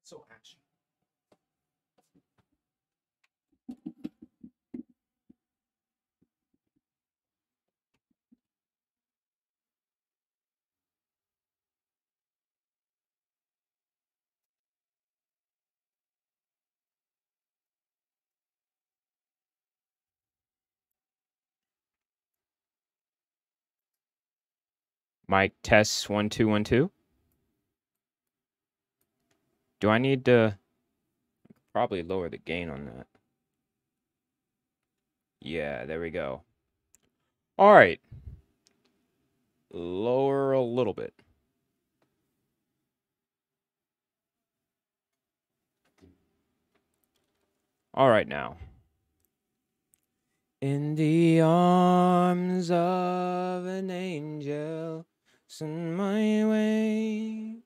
So ashy. Mic test 1 2 1 2. Do I need to probably lower the gain on that? Yeah, there we go. All right. Lower a little bit. All right now. In the arms of an angel, send my way.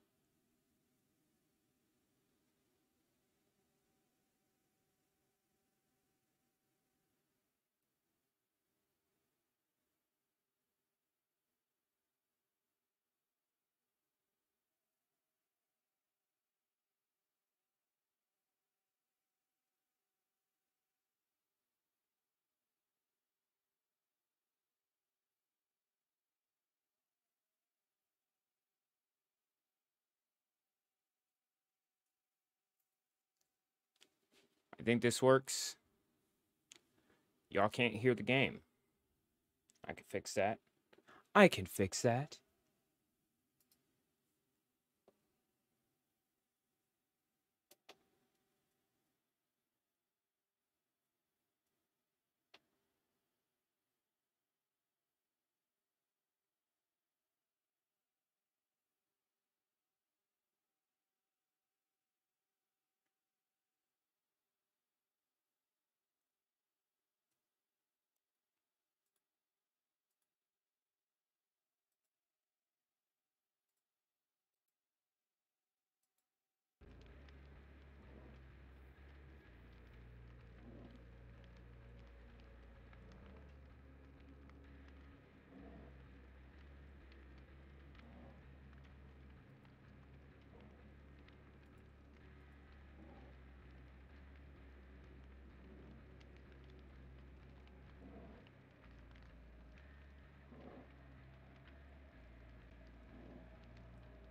I think this works. Y'all can't hear the game. I can fix that. I can fix that.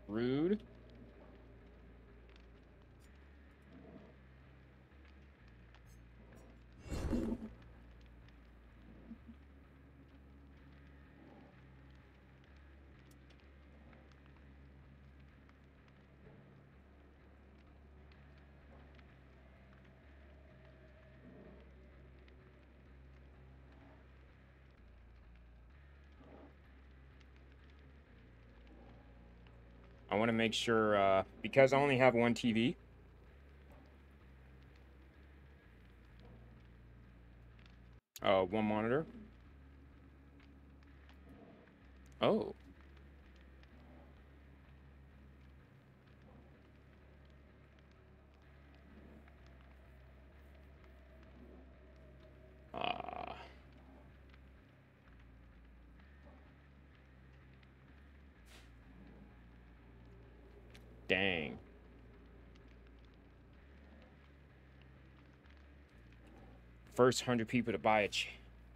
Rude. I want to make sure, because I only have one TV. One monitor. Oh. Ah. Dang. First 100 people to buy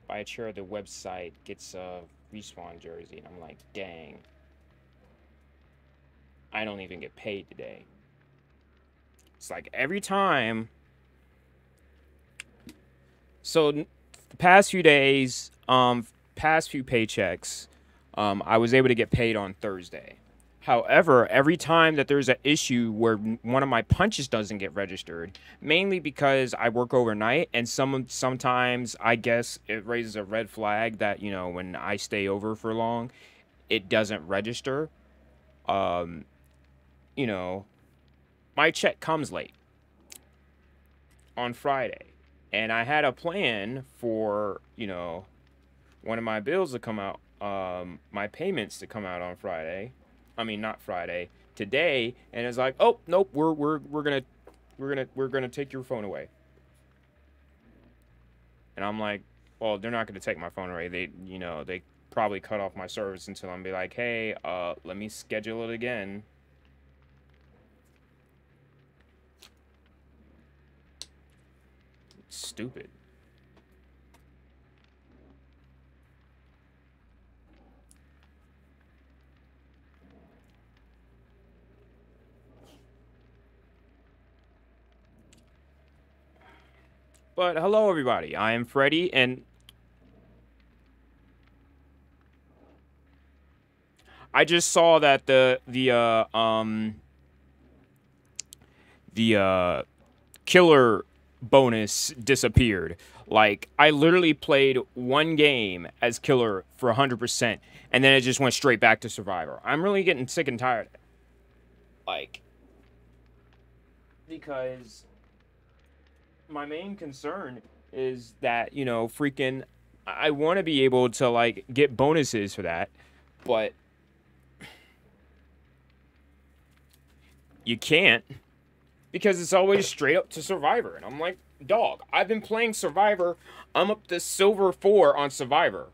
a chair of the website gets a Respawn jersey. And I'm like, dang. I don't even get paid today. It's like every time. So the past few days, past few paychecks, I was able to get paid on Thursday. However, every time that there's an issue where one of my punches doesn't get registered, mainly because I work overnight, and sometimes I guess it raises a red flag that, you know, when I stay over for long, it doesn't register. Um, you know, my check comes late on Friday, and I had a plan for, you know, one of my bills to come out, my payments to come out on Friday. I mean, not Friday, today, and it's like, oh nope, we're gonna take your phone away. And I'm like, well, they're not gonna take my phone away. They probably cut off my service until I'm be like, hey, let me schedule it again. stupid. But hello, everybody. I am Freddy, and I just saw that the killer bonus disappeared. Like, I literally played one game as killer for 100%, and then it just went straight back to survivor. I'm really getting sick and tired of it. Like, because my main concern is that, you know, freaking, I want to be able to, like, get bonuses for that, but you can't, because it's always straight up to survivor. And I'm like, dog, I've been playing survivor. I'm up to silver 4 on survivor.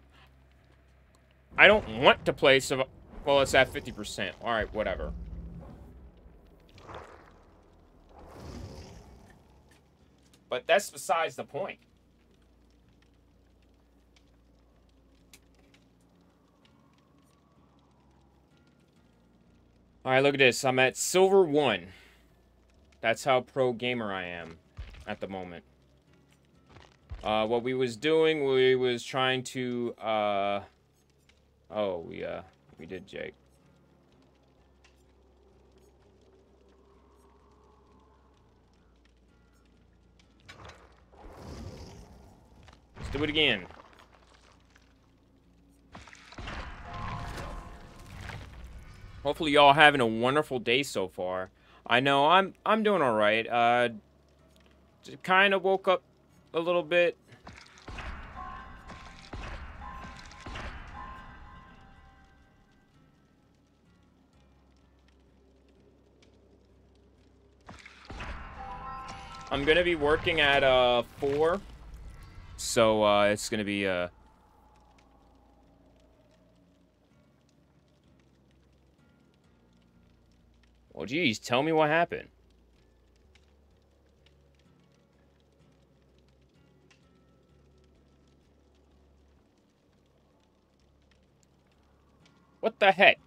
I don't want to play survivor. Well, it's at 50%. All right, whatever. But that's besides the point. All right, look at this. I'm at silver 1. That's how pro gamer I am at the moment. What we was doing, we was trying to, oh, we did Jake. Let's do it again. Hopefully y'all having a wonderful day so far. I know I'm doing all right. Kind of woke up a little bit. I'm gonna be working at 4, so it's gonna be well, geez, tell me what happened. What the heck?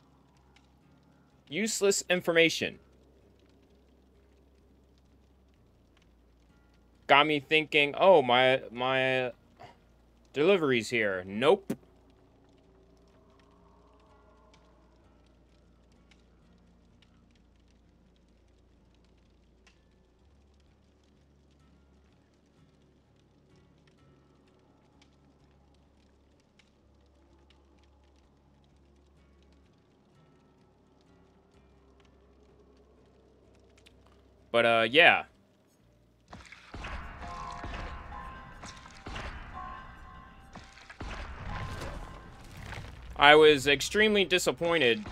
Useless information. Got me thinking, oh, my delivery's here. Nope. But, yeah. I was extremely disappointed.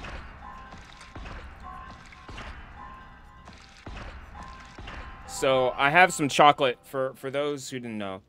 So, I have some chocolate for those who didn't know.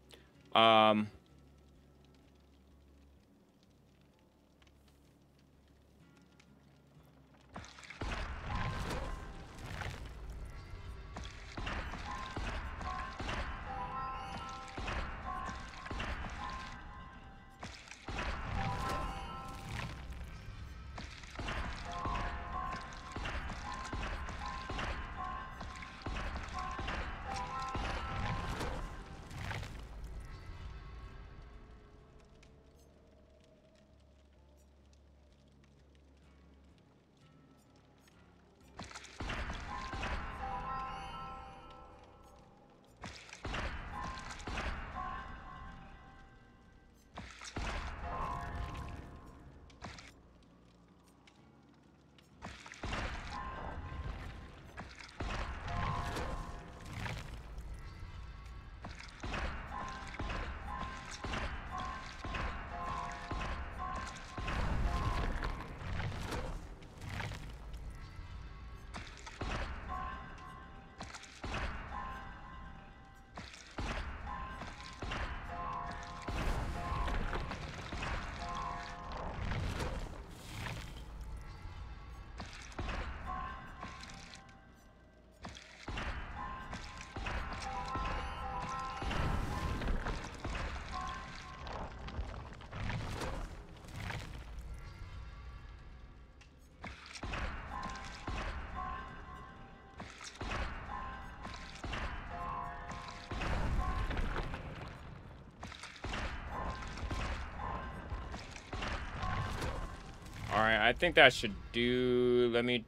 All right, I think that should do. Let me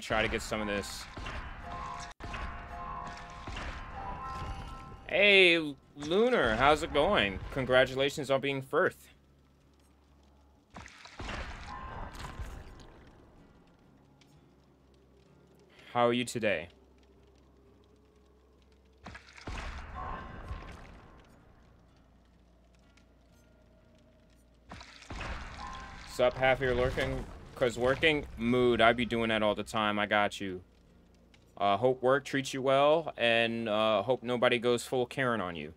try to get some of this. Hey, Lunar, how's it going? Congratulations on being first. How are you today? Sup, half you're lurking? Cause working? Mood, I be doing that all the time. I got you. Hope work treats you well, and hope nobody goes full Karen on you.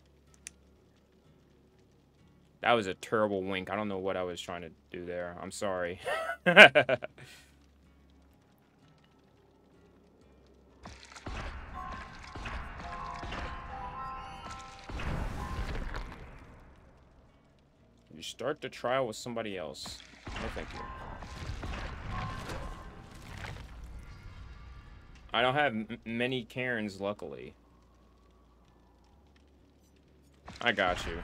That was a terrible wink. I don't know what I was trying to do there. I'm sorry. You start the trial with somebody else. No, thank you. I don't have many Karens, luckily. I got you.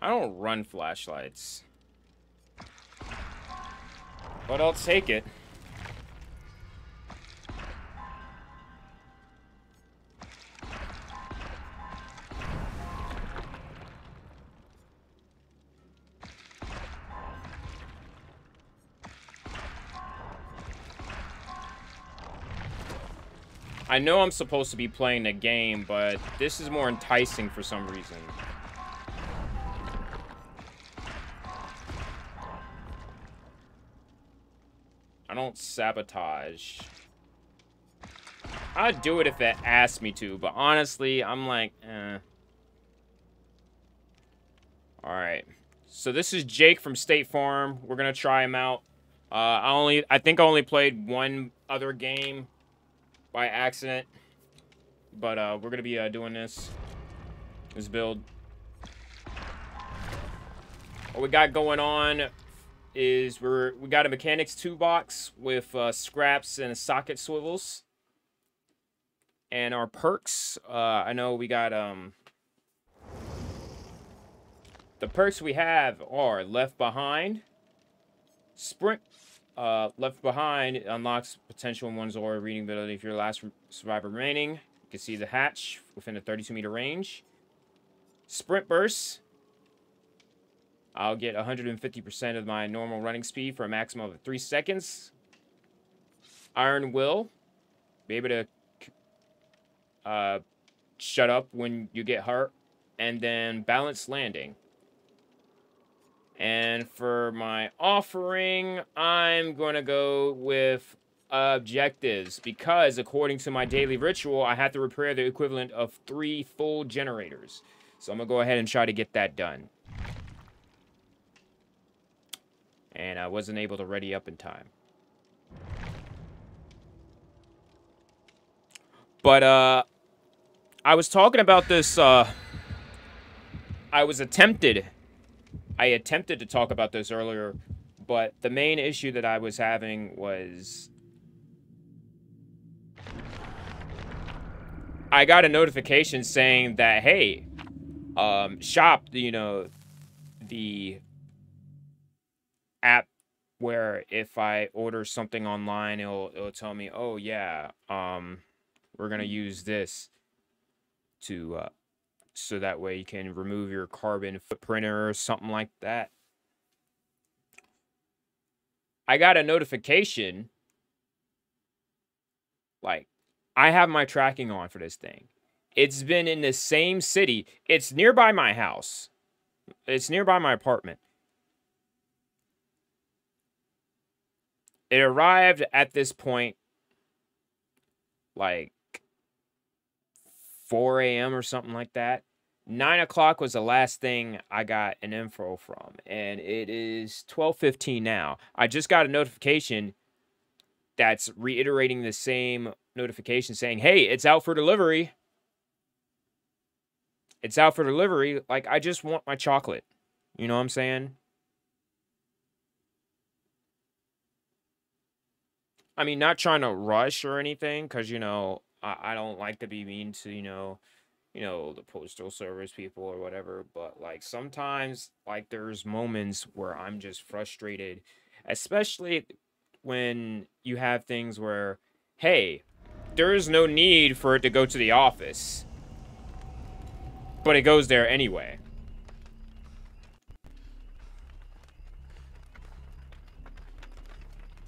I don't run flashlights. But I'll take it. I know I'm supposed to be playing the game, but this is more enticing for some reason. I don't sabotage. I'd do it if it asked me to, but honestly, I'm like, eh. Alright. So this is Jake from State Farm. We're gonna try him out. I think I only played one other game by accident. But we're gonna be doing this build. What we got going on is we got a mechanics toolbox with scraps and socket swivels. And our perks, I know we got the perks we have are Left Behind, Sprint. Left Behind unlocks potential in one's aura reading ability if you're the last survivor remaining. You can see the hatch within a 32-meter range. Sprint Burst. I'll get 150% of my normal running speed for a maximum of 3 seconds. Iron Will. Be able to shut up when you get hurt. And then Balanced Landing. And for my offering, I'm going to go with objectives. Because according to my daily ritual, I have to repair the equivalent of 3 full generators. So I'm going to go ahead and try to get that done. And I wasn't able to ready up in time. But I was talking about this. I attempted to talk about this earlier, but the main issue that I was having was I got a notification saying that, hey, shop, you know, the app where if I order something online, it'll tell me, oh yeah, we're gonna use this to so that way you can remove your carbon footprint or something like that. I got a notification, like, I have my tracking on for this thing. It's been in the same city. It's nearby my house. It's nearby my apartment. It arrived at this point, like, 4 a.m. or something like that. 9 o'clock was the last thing I got an info from. And it is 12:15 now. I just got a notification that's reiterating the same notification saying, hey, it's out for delivery. It's out for delivery. Like, I just want my chocolate. You know what I'm saying? I mean, not trying to rush or anything, because, you know, I don't like to be mean to, you know, the postal service people or whatever, but like sometimes like there's moments where I'm just frustrated, especially when you have things where, hey, there is no need for it to go to the office, but it goes there anyway.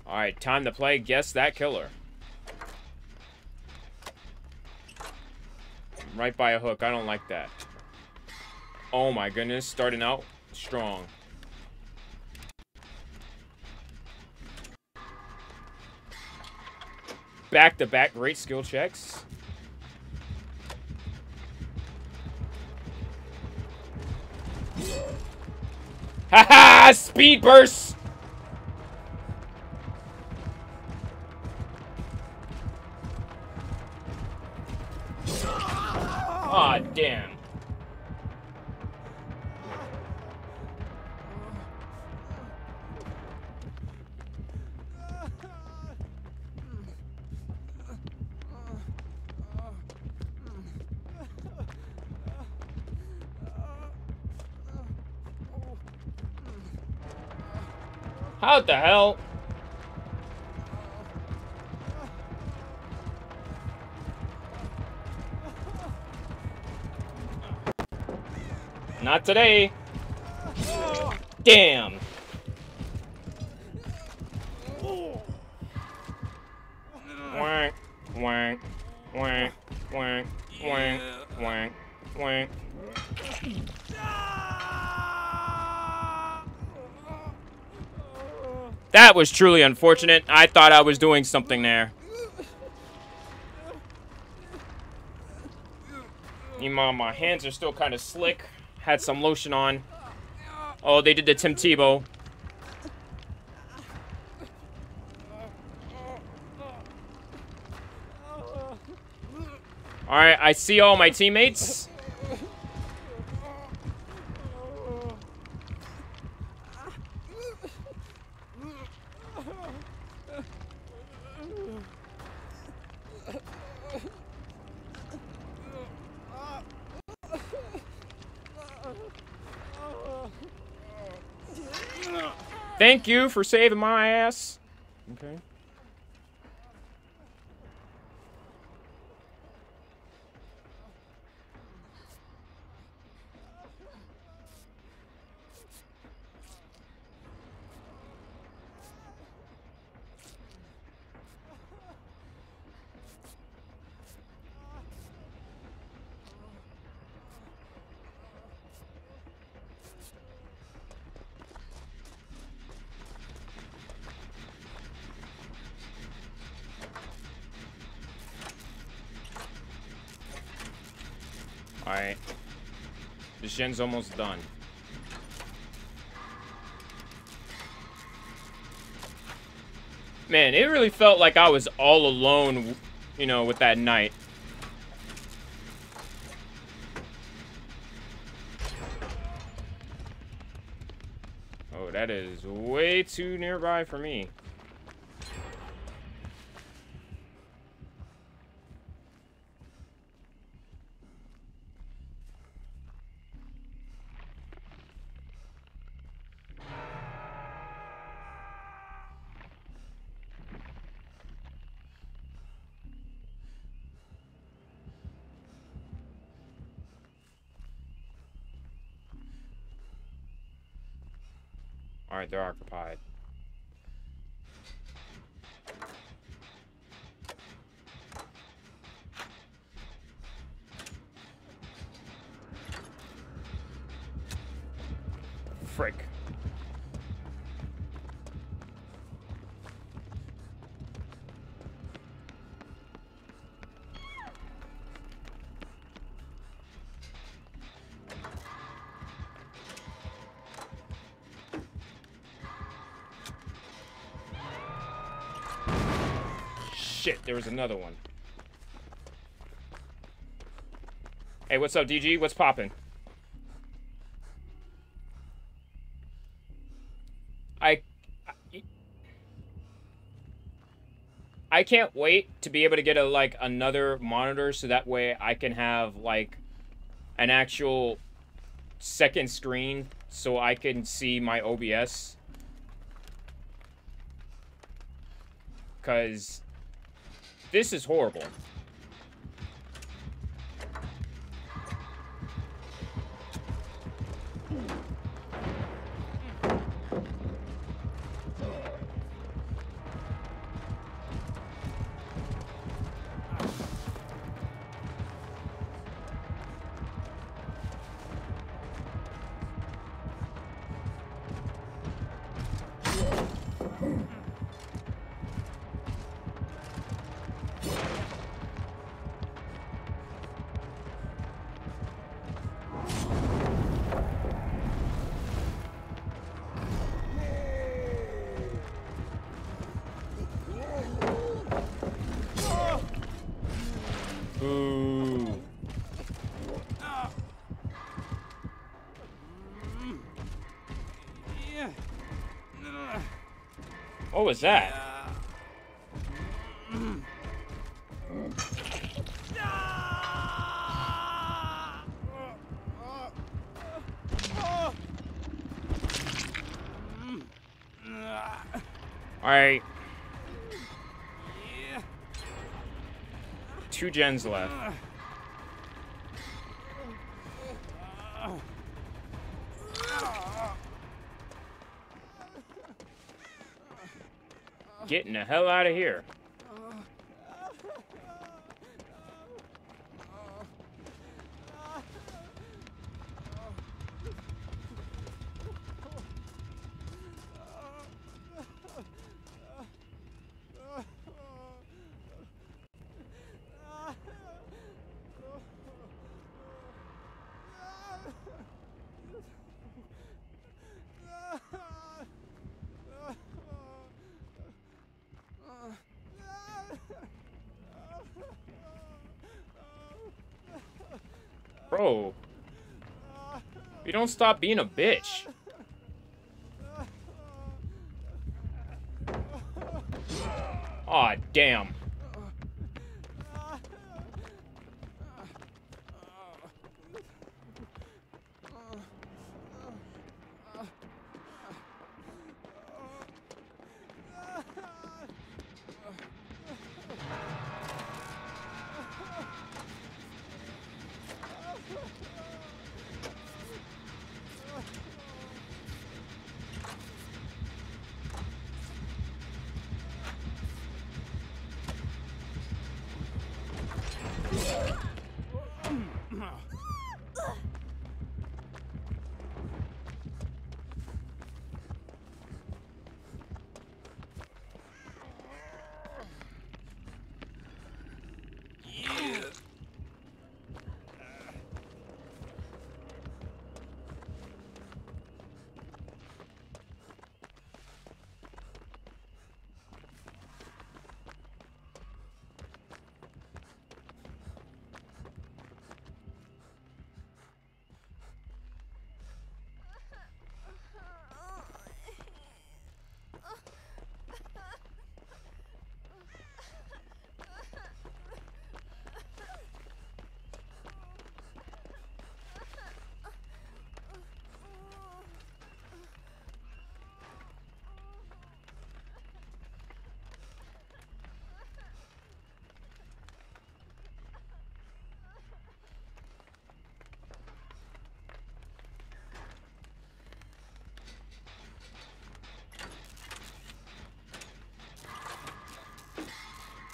All right, time to play Guess That Killer. Right by a hook. I don't like that. Oh my goodness, starting out strong. Back-to-back great skill checks. Haha! Speed burst! Aw, damn. How the hell? Not today. Damn. Wank, wank, wank, wank, wank, wank, wank. That was truly unfortunate. I thought I was doing something there. My hands are still kind of slick. Had some lotion on. Oh, they did the Tim Tebow. Alright, I see all my teammates. Thank you for saving my ass. Okay. Alright. The gen's almost done. Man, it really felt like I was all alone, you know, with that night. Oh, that is way too nearby for me. Alright, they're occupied. Frick. Shit, there was another one. Hey, what's up, DG? What's poppin'? I can't wait to be able to get a like another monitor so that way I can have like an actual second screen so I can see my OBS. Cause this is horrible. Ooh. What was that? Alright. 2 gens left. Getting the hell out of here. Bro, you don't stop being a bitch. Aw, damn.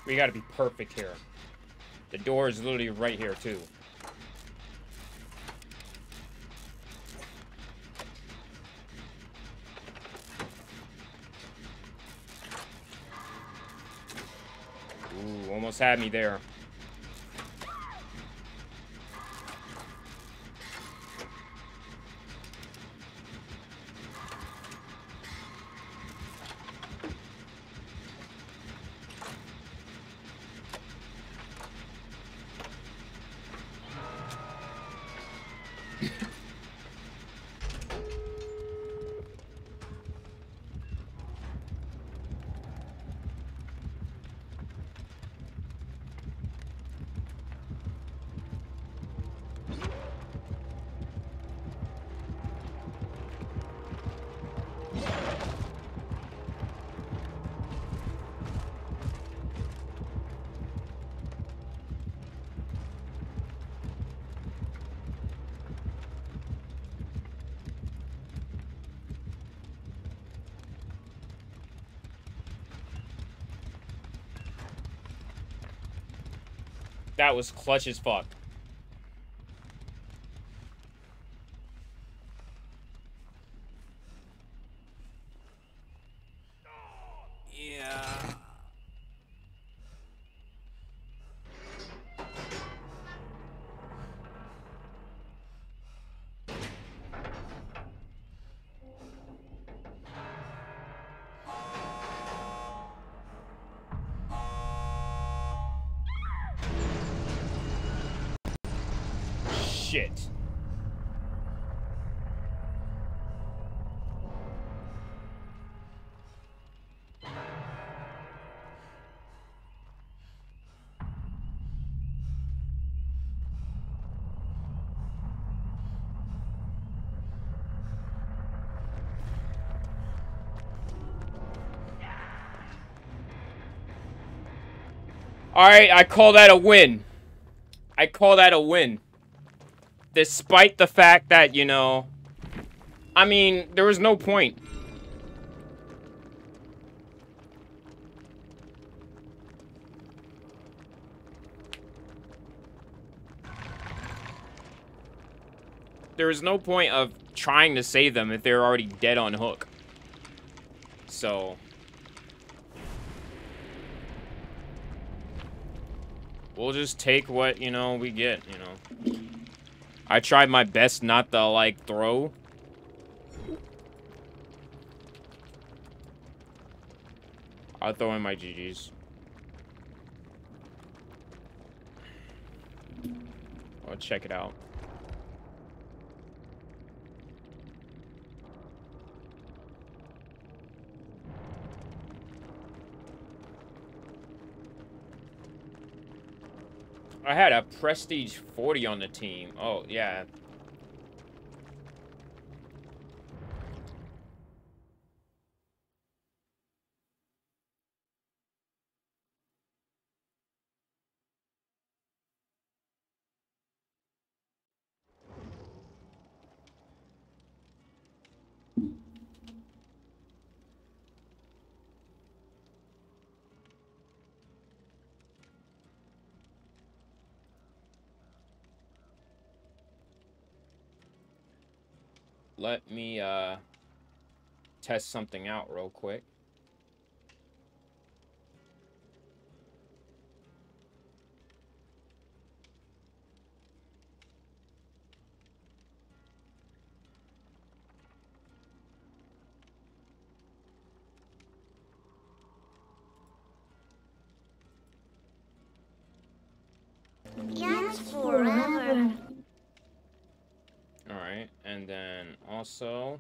We gotta be perfect here. The door is literally right here, too. Ooh, almost had me there. That was clutch as fuck. Yeah. Shit. Alright, I call that a win. I call that a win. Despite the fact that, you know... I mean, there was no point. There was no point of trying to save them if they're already dead on hook. So... we'll just take what, you know, we get, you know. I tried my best not to, like, throw. I'll throw in my GGs. I'll check it out. I had a Prestige 40 on the team. Oh, yeah. Let me, test something out real quick. Yes, forever. Alright, and then also...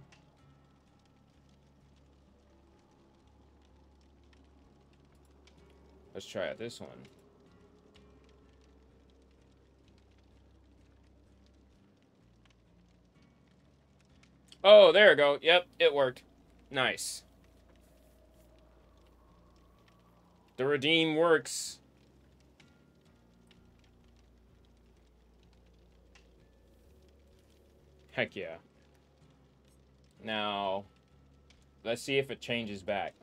let's try out this one. Oh, there we go. Yep, it worked. Nice. The redeem works. Heck yeah. Now, let's see if it changes back.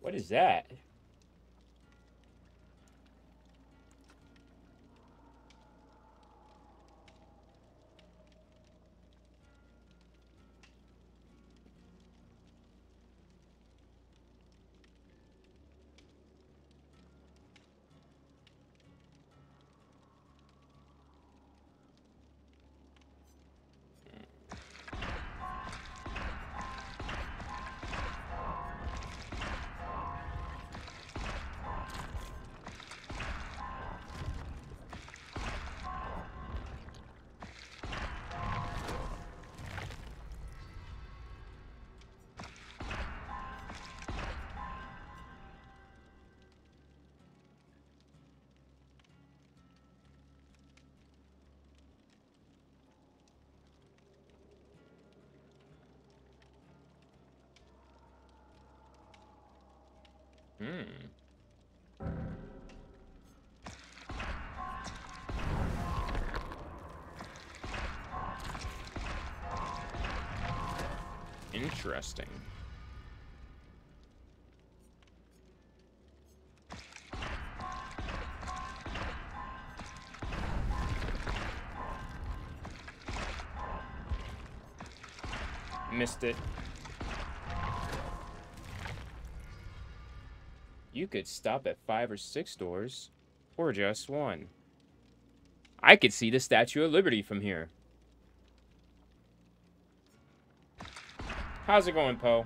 What is that? Interesting. Missed it. You could stop at 5 or 6 doors, or just one. I could see the Statue of Liberty from here. How's it going, Poe?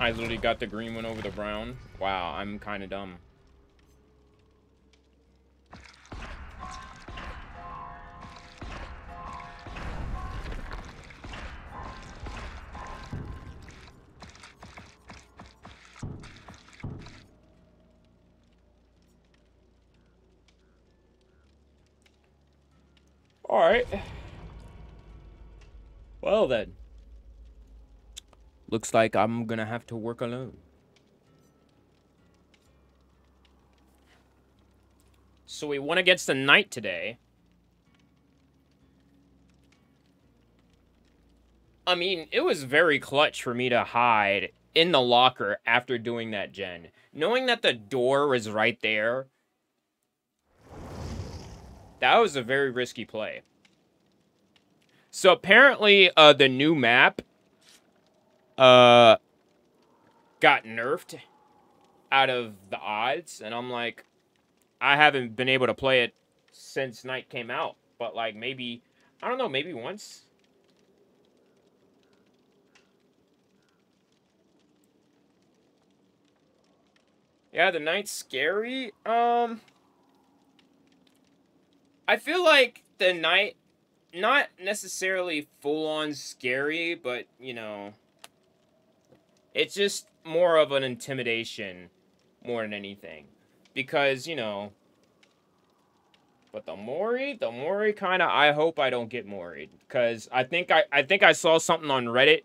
I literally got the green one over the brown. Wow, I'm kind of dumb. All right. Well then. Looks like I'm gonna have to work alone. So we won against the knight today. I mean, it was very clutch for me to hide in the locker after doing that gen. Knowing that the door was right there, that was a very risky play. So apparently, the new map, got nerfed out of the odds, and I'm like, I haven't been able to play it since Night came out, but like maybe, I don't know, maybe once. Yeah, the Knight's scary. I feel like the Knight, not necessarily full-on scary, but, you know, it's just more of an intimidation more than anything. Because, you know, but the Mori kind of, I hope I don't get Mori'd. Because I think I saw something on Reddit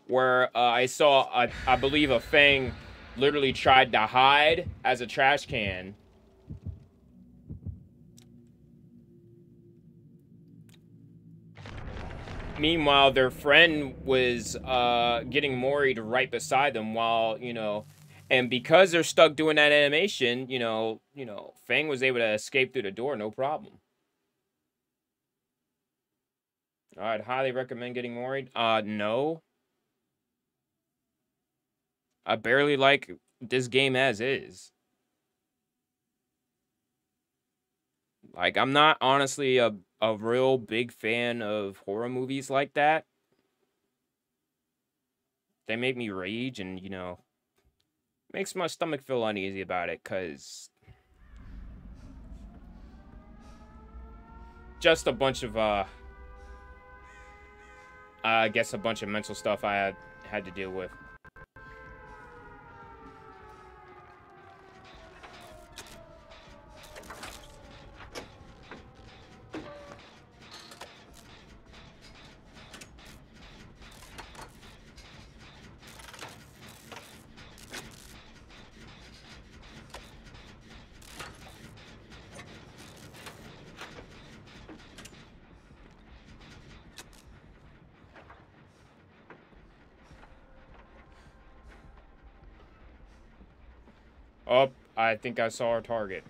where I saw, I believe a Fang literally tried to hide as a trash can. Meanwhile, their friend was getting Mori'd right beside them while, you know, and because they're stuck doing that animation, you know, Fang was able to escape through the door, no problem. I'd highly recommend getting Mori'd. No. I barely like this game as is. Like, I'm not honestly a real big fan of horror movies like that. They make me rage and, you know, makes my stomach feel uneasy about it, because just a bunch of, I guess a bunch of mental stuff I had to deal with. Oh, I think I saw our target.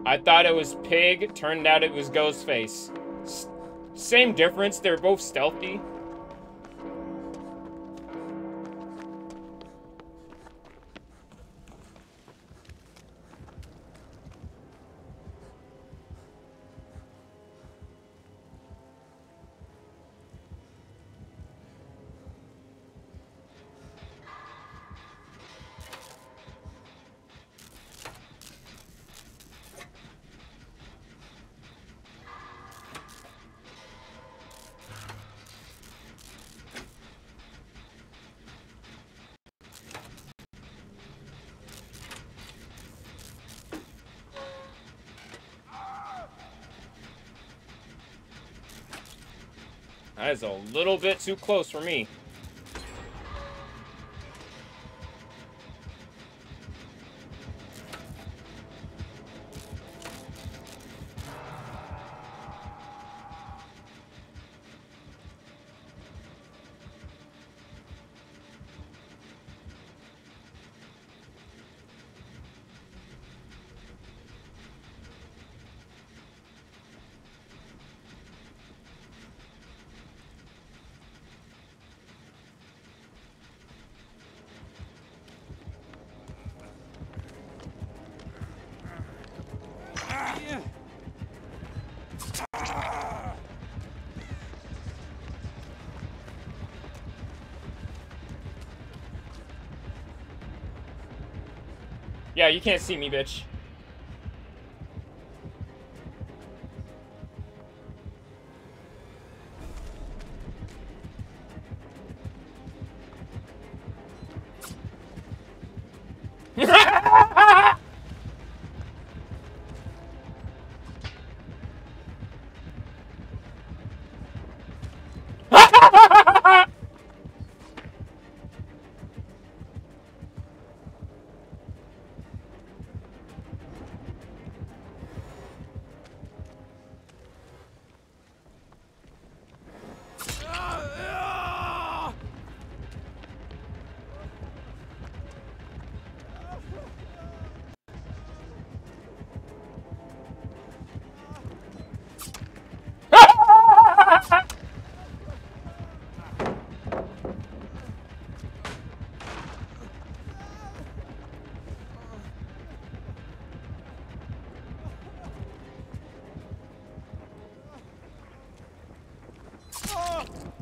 I thought it was Pig, turned out it was Ghostface. Same difference, they're both stealthy. That is a little bit too close for me. Yeah, you can't see me, bitch.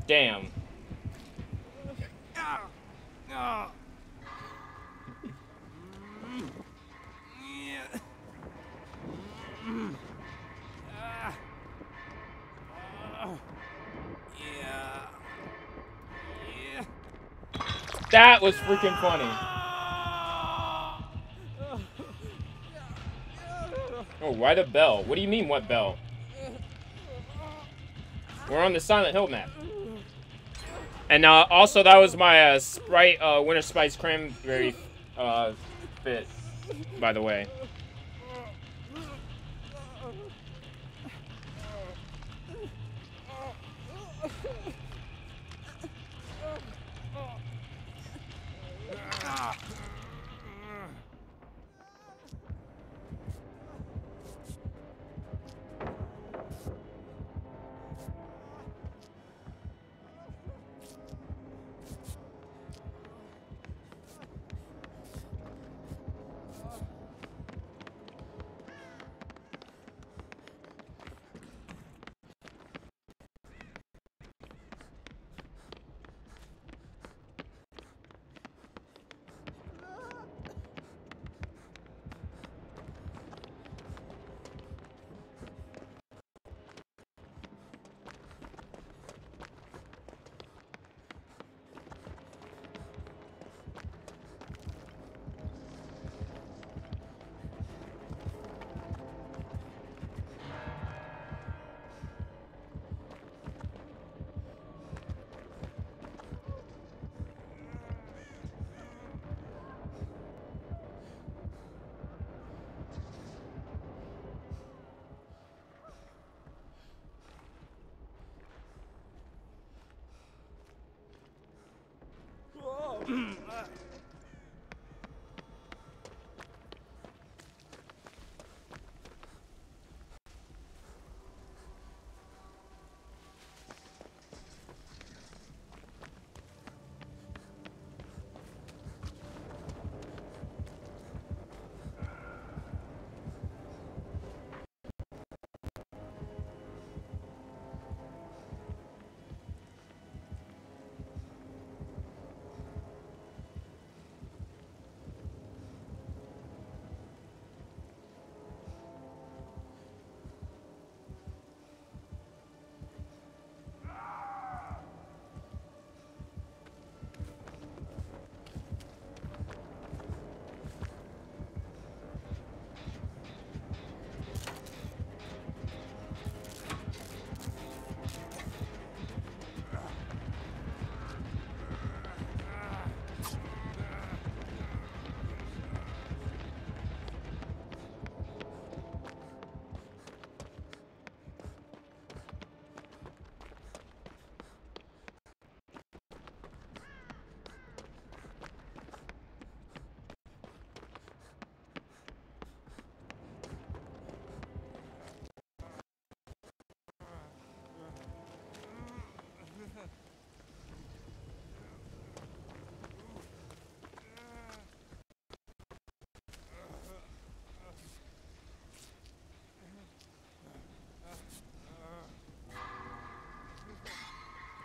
Damn. That was freaking funny. Oh, why the bell? What do you mean, what bell? We're on the Silent Hill map. And also, that was my Sprite Winter Spice Cranberry fit, by the way.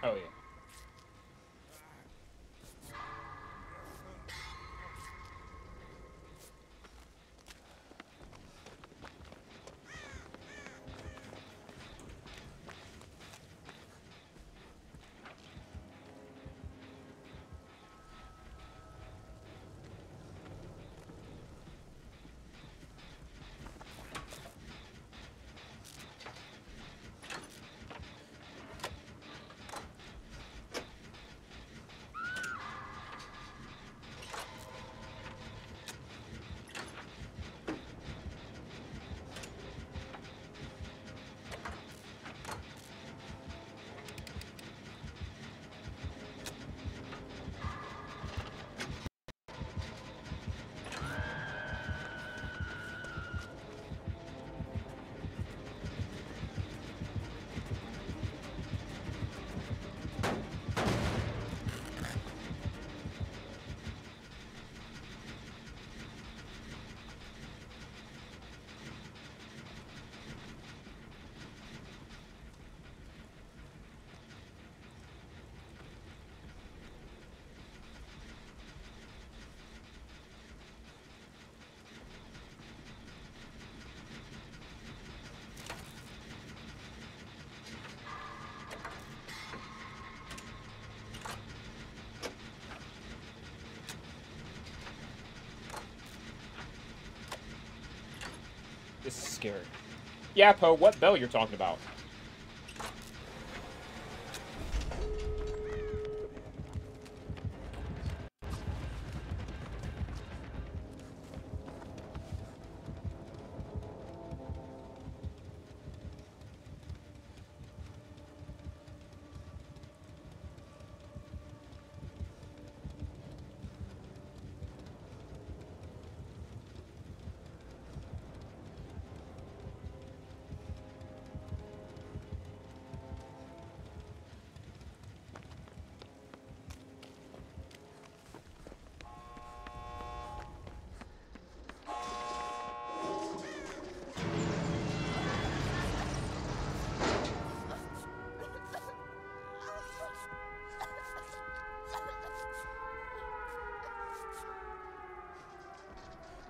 Oh, yeah. This is scary. Yeah, Poe, what bell you're talking about?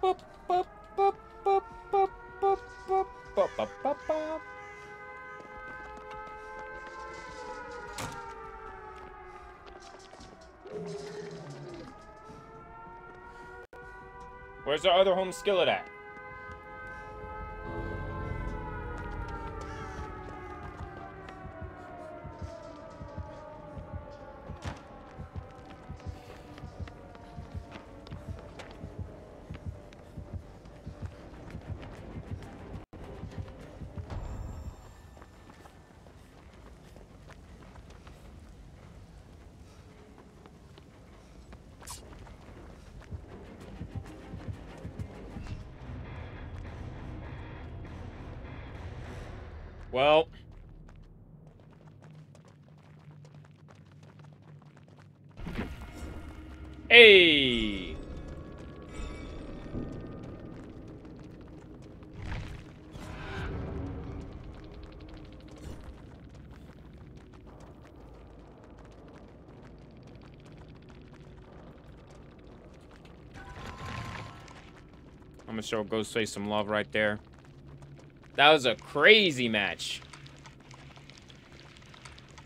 Boop, boop, boop, boop, boop, boop, boop, boop, boop, boop, boop. Where's our other home skillet at? Well, hey, I'm gonna show Ghostface some love right there. That was a crazy match.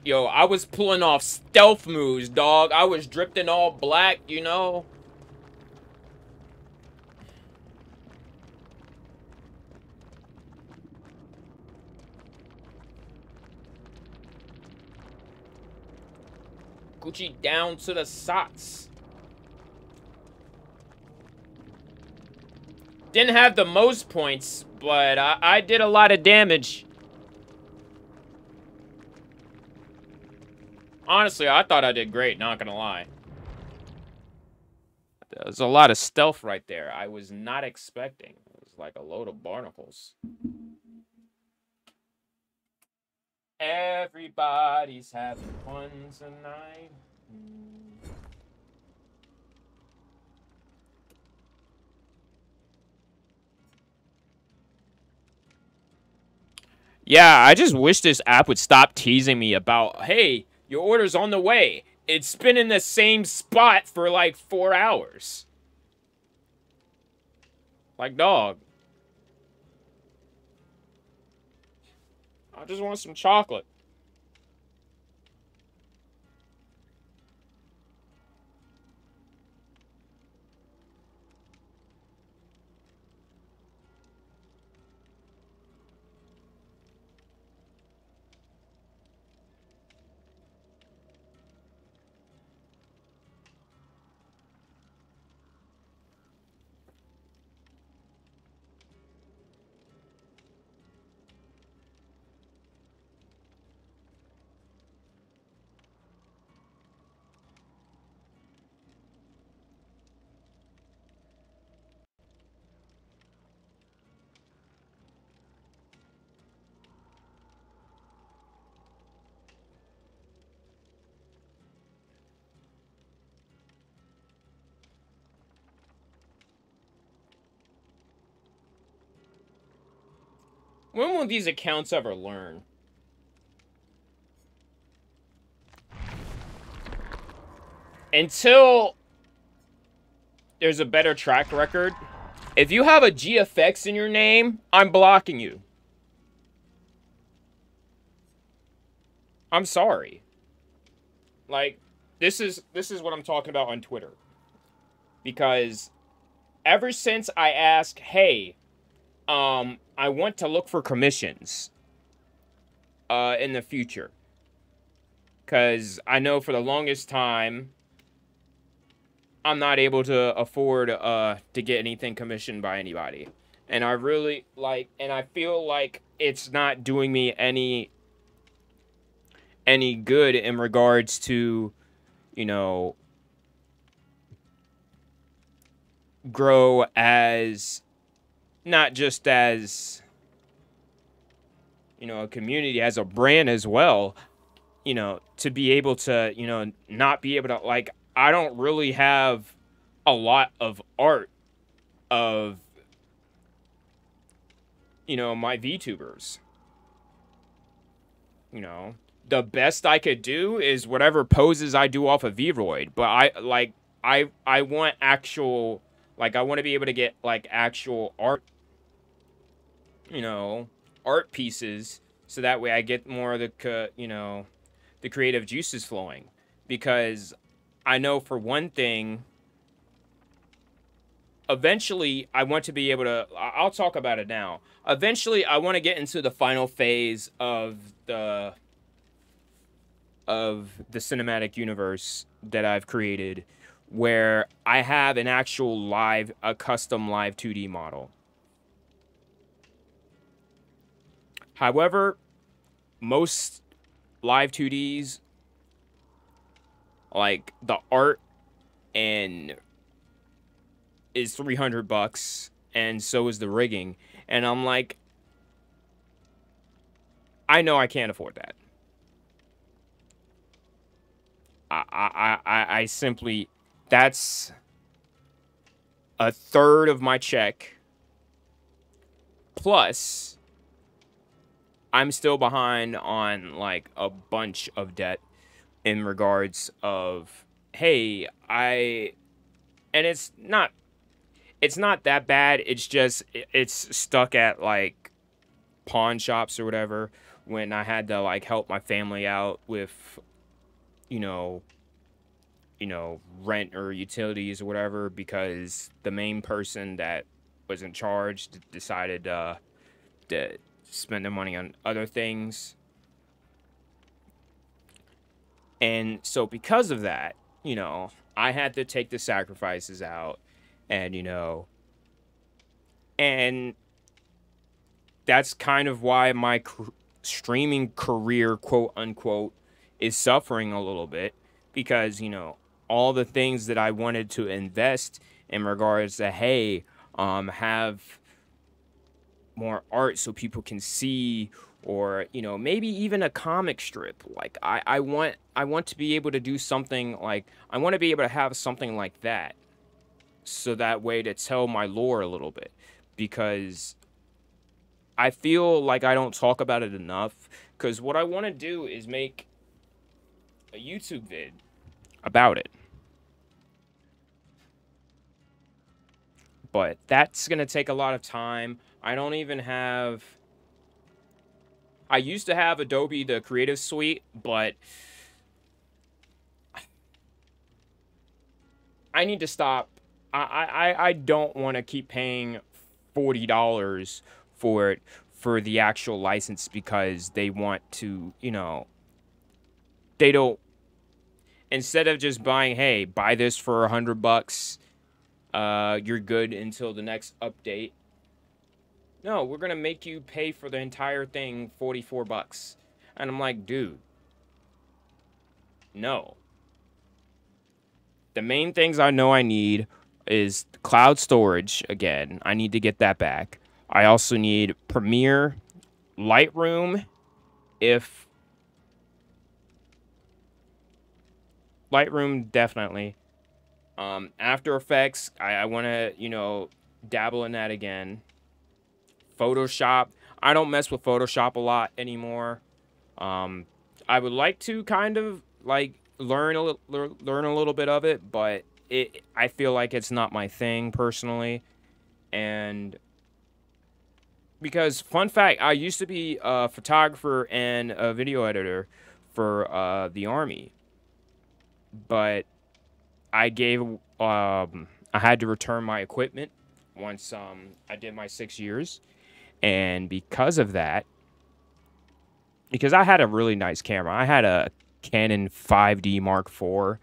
Yo, I was pulling off stealth moves, dog. I was drifting all black, you know? Gucci down to the socks. Didn't have the most points, but I did a lot of damage. Honestly, I thought I did great, not gonna lie. There's a lot of stealth right there. I was not expecting. It was like a load of barnacles. Everybody's having fun tonight. Yeah, I just wish this app would stop teasing me about, hey, Your order's on the way. It's been in the same spot for like 4 hours. Like, dog. I just want some chocolate. When will these accounts ever learn? Until there's a better track record. If you have a GFX in your name, I'm blocking you. I'm sorry. Like, this is what I'm talking about on Twitter. Because ever since I asked, hey, I want to look for commissions in the future. Because I know for the longest time, I'm not able to afford to get anything commissioned by anybody. And I really, like, and I feel like it's not doing me any good in regards to, you know, grow as, not just as, you know, a community, as a brand as well, you know, to be able to, you know, not be able to, like, I don't really have a lot of art of, you know, my VTubers. You know, the best I could do is whatever poses I do off of VRoid, but I want actual, like, I want to be able to get, like, actual art, you know, art pieces, so that way I get more of the, you know, the creative juices flowing. Because I know for one thing, eventually I want to be able to, I'll talk about it now. Eventually I want to get into the final phase of the cinematic universe that I've created, where I have an actual a custom live 2D model. However, most live 2Ds, like, the art and is $300, and so is the rigging. And I'm like, I know I can't afford that. I simply, that's a third of my check. Plus, I'm still behind on, like, a bunch of debt in regards of, hey, and it's not that bad. It's just, it's stuck at, like, pawn shops or whatever, when I had to, like, help my family out with, you know, rent or utilities or whatever, because the main person that was in charge decided to spend the money on other things. And so because of that, you know, I had to take the sacrifices out, and, you know, and that's kind of why my streaming career, quote unquote, is suffering a little bit, because, you know, all the things that I wanted to invest in regards to, hey, have more art so people can see, or, you know, maybe even a comic strip. Like, I want to be able to do something, like, I want to be able to have something like that, so that way to tell my lore a little bit, because I feel like I don't talk about it enough. Because what I want to do is make a YouTube vid about it. But that's going to take a lot of time. I don't even have... I used to have Adobe, the Creative Suite, but I need to stop. I don't want to keep paying $40 for it, for the actual license, because they want to, you know, they don't, instead of just buying, hey, buy this for $100, you're good until the next update. No, we're going to make you pay for the entire thing $44. And I'm like, dude, no. The main things I know I need is cloud storage. Again, I need to get that back. I also need Premiere, Lightroom, Lightroom, definitely. After Effects, I want to, you know, dabble in that again. Photoshop, I don't mess with Photoshop a lot anymore. I would like to kind of like learn a little bit of it, but I feel like it's not my thing personally. And because, fun fact, I used to be a photographer and a video editor for the Army, but I had to return my equipment once I did my 6 years. And because of that, because I had a really nice camera, I had a Canon 5D Mark IV,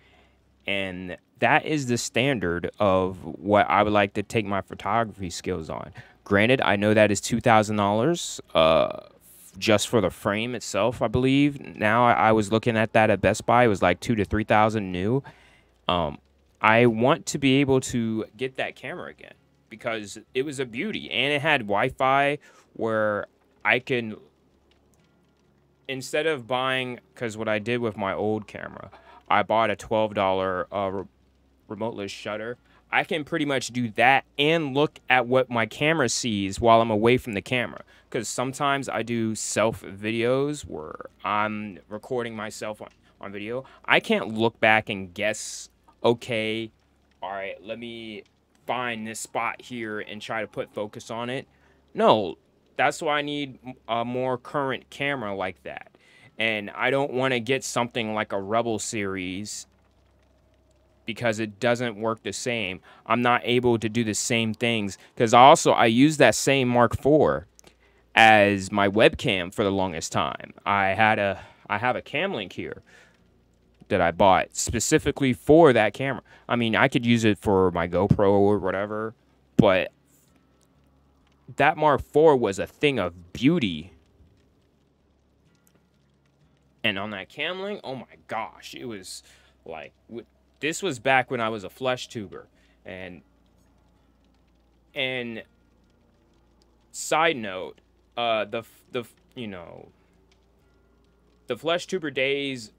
and that is the standard of what I would like to take my photography skills on. Granted, I know that is $2,000 just for the frame itself, I believe. Now, I was looking at that at Best Buy. It was like $2,000 to $3,000 new. I want to be able to get that camera again, because it was a beauty, and it had Wi-Fi where I can, instead of buying, because what I did with my old camera, I bought a $12 remoteless shutter. I can pretty much do that and look at what my camera sees while I'm away from the camera, because sometimes I do self videos where I'm recording myself on video. I can't look back and guess, okay, all right, let me find this spot here and try to put focus on it. No, that's why I need a more current camera like that. And I don't want to get something like a Rebel series, because it doesn't work the same. I'm not able to do the same things, because I use that same Mark IV as my webcam for the longest time. I have a cam link here that I bought specifically for that camera. I mean, I could use it for my GoPro or whatever, but that Mark IV was a thing of beauty. And on that cam link, oh my gosh, it was like, this was back when I was a flesh tuber. And side note, the flesh tuber days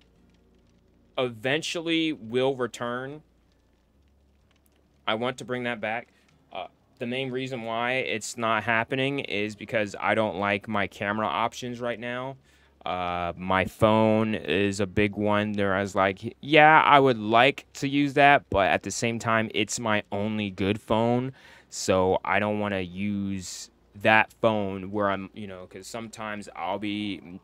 eventually will return. I want to bring that back. The main reason why it's not happening is because I don't like my camera options right now. My phone is a big one. There I was like, yeah, I would like to use that, but at the same time, it's my only good phone. So I don't want to use that phone where I'm, because sometimes I'll be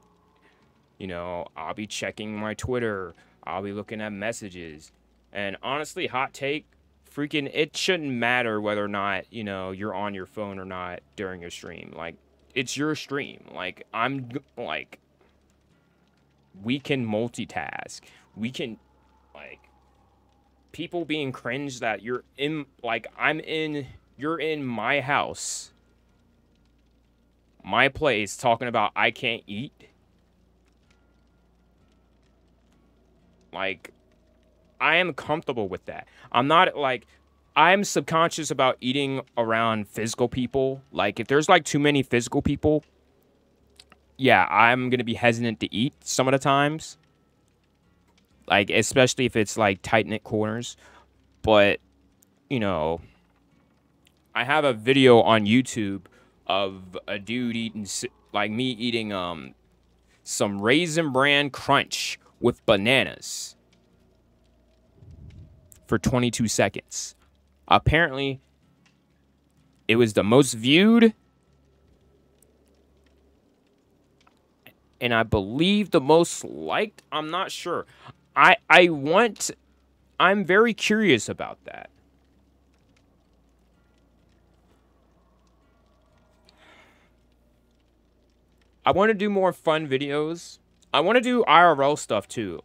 checking my Twitter. I'll be looking at messages. And honestly, hot take, freaking, it shouldn't matter whether or not, you're on your phone or not during your stream. Like, it's your stream. Like, we can multitask. We can, people being cringe that you're in, you're in my house, my place, talking about I can't eat. Like, I am comfortable with that. I'm not, I'm subconscious about eating around physical people. Like, if there's, too many physical people, yeah, I'm going to be hesitant to eat some of the times. Like, especially if it's, tight-knit corners. But, I have a video on YouTube of a dude eating, me eating, some Raisin Bran Crunch with bananas for 22 seconds. Apparently, it was the most viewed and I believe the most liked. I'm not sure. I'm very curious about that. I want to do more fun videos. I want to do IRL stuff too.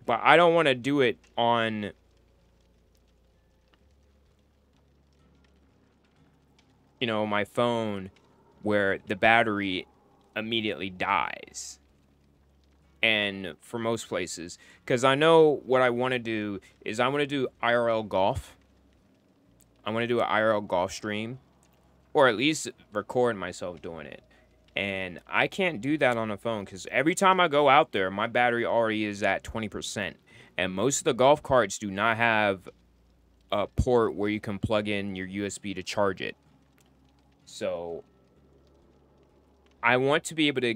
But I don't want to do it on my phone where the battery immediately dies. And for most places, because I know what I want to do is I want to do IRL golf. I want to do an IRL golf stream, or at least record myself doing it. And I can't do that on a phone because every time I go out there, my battery already is at 20%. And most of the golf carts do not have a port where you can plug in your USB to charge it. So I want to be able to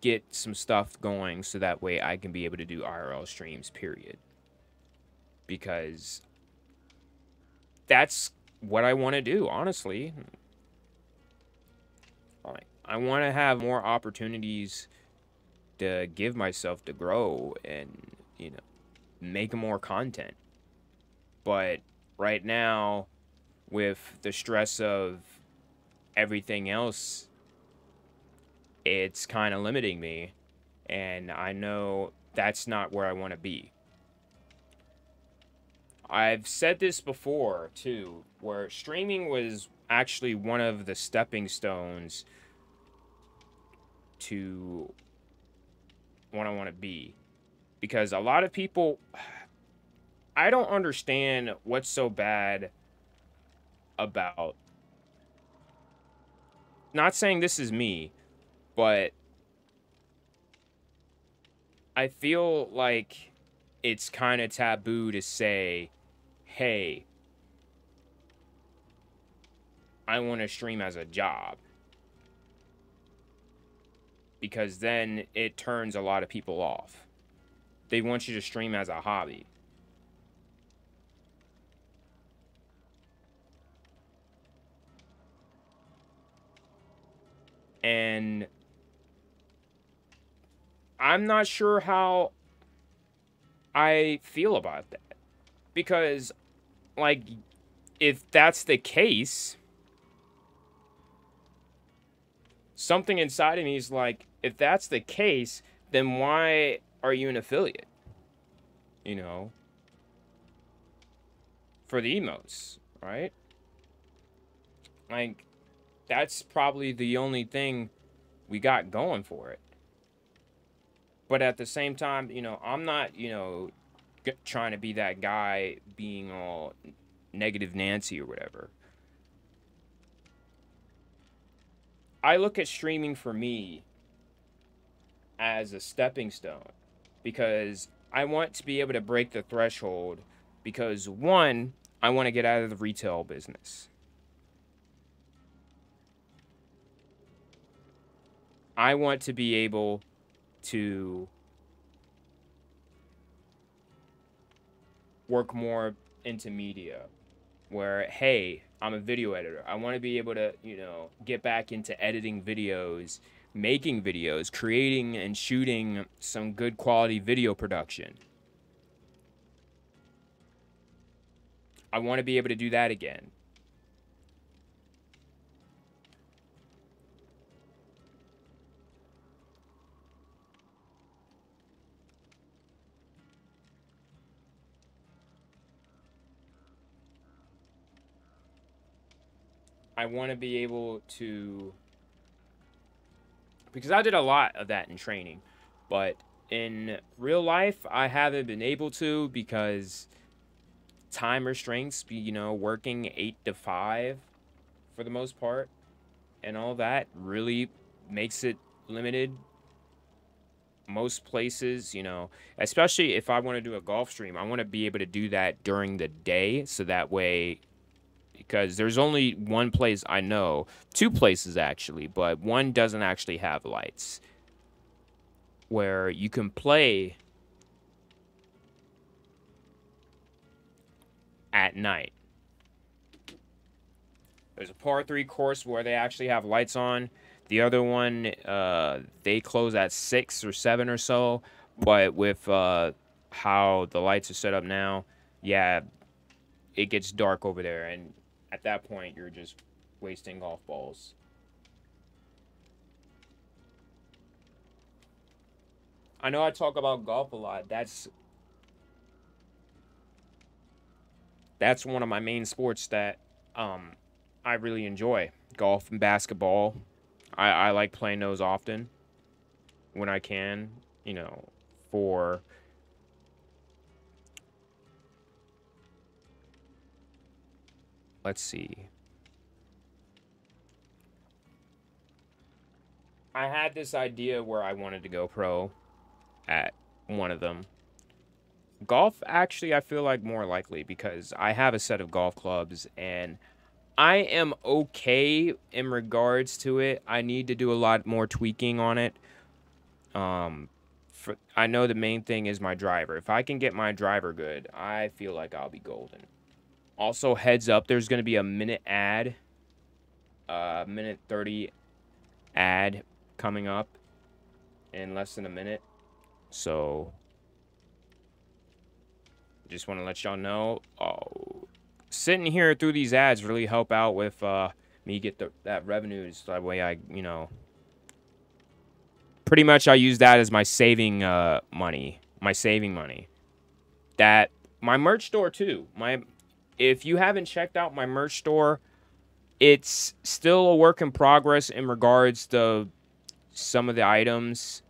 get some stuff going so that way I can be able to do IRL streams, period. Because that's what I want to do, honestly. I want to have more opportunities to give myself to grow and, make more content. But right now, with the stress of everything else, it's kind of limiting me. And I know that's not where I want to be. I've said this before, too, where streaming was actually one of the stepping stones to what I want to be. Because a lot of people, I don't understand what's so bad about, not saying this is me, but I feel like it's kind of taboo to say, hey, I want to stream as a job. Because then it turns a lot of people off. They want you to stream as a hobby. And I'm not sure how I feel about that. Because, like, if that's the case, something inside of me is like, if that's the case, then why are you an affiliate? For the emotes, right? Like, that's probably the only thing we got going for it. But at the same time, I'm not, trying to be that guy being all negative Nancy or whatever. I look at streaming for me as a stepping stone because I want to be able to break the threshold because, one, I want to get out of the retail business. I want to be able to work more into media where, hey, I'm a video editor. I want to be able to, get back into editing videos, making videos, creating and shooting some good quality video production. I want to be able to do that again. I want to be able to, because I did a lot of that in training, but in real life, I haven't been able to because time restraints, working 8 to 5 for the most part and all that really makes it limited. Most places, especially if I want to do a golf stream, I want to be able to do that during the day so that way, because there's only one place I know, 2 places actually, but one doesn't actually have lights, where you can play at night. There's a par 3 course where they actually have lights on. The other one, they close at 6 or 7 or so. But with how the lights are set up now, yeah, it gets dark over there. And at that point, you're just wasting golf balls. I know I talk about golf a lot. That's one of my main sports that I really enjoy. Golf and basketball. I like playing those often when I can, you know, for let's see. I had this idea where I wanted to go pro at one of them. Golf, actually, I feel like more likely because I have a set of golf clubs and I am okay in regards to it. I need to do a lot more tweaking on it. I know the main thing is my driver. If I can get my driver good, I feel like I'll be golden. Also, heads up, there's going to be a minute ad, minute 30 ad coming up in less than a minute. So, just want to let y'all know. Sitting here through these ads really help out with me get that revenue. So that way I, you know, pretty much I use that as my saving money. My saving money. That, my merch store too. If you haven't checked out my merch store, it's still a work in progress in regards to some of the items.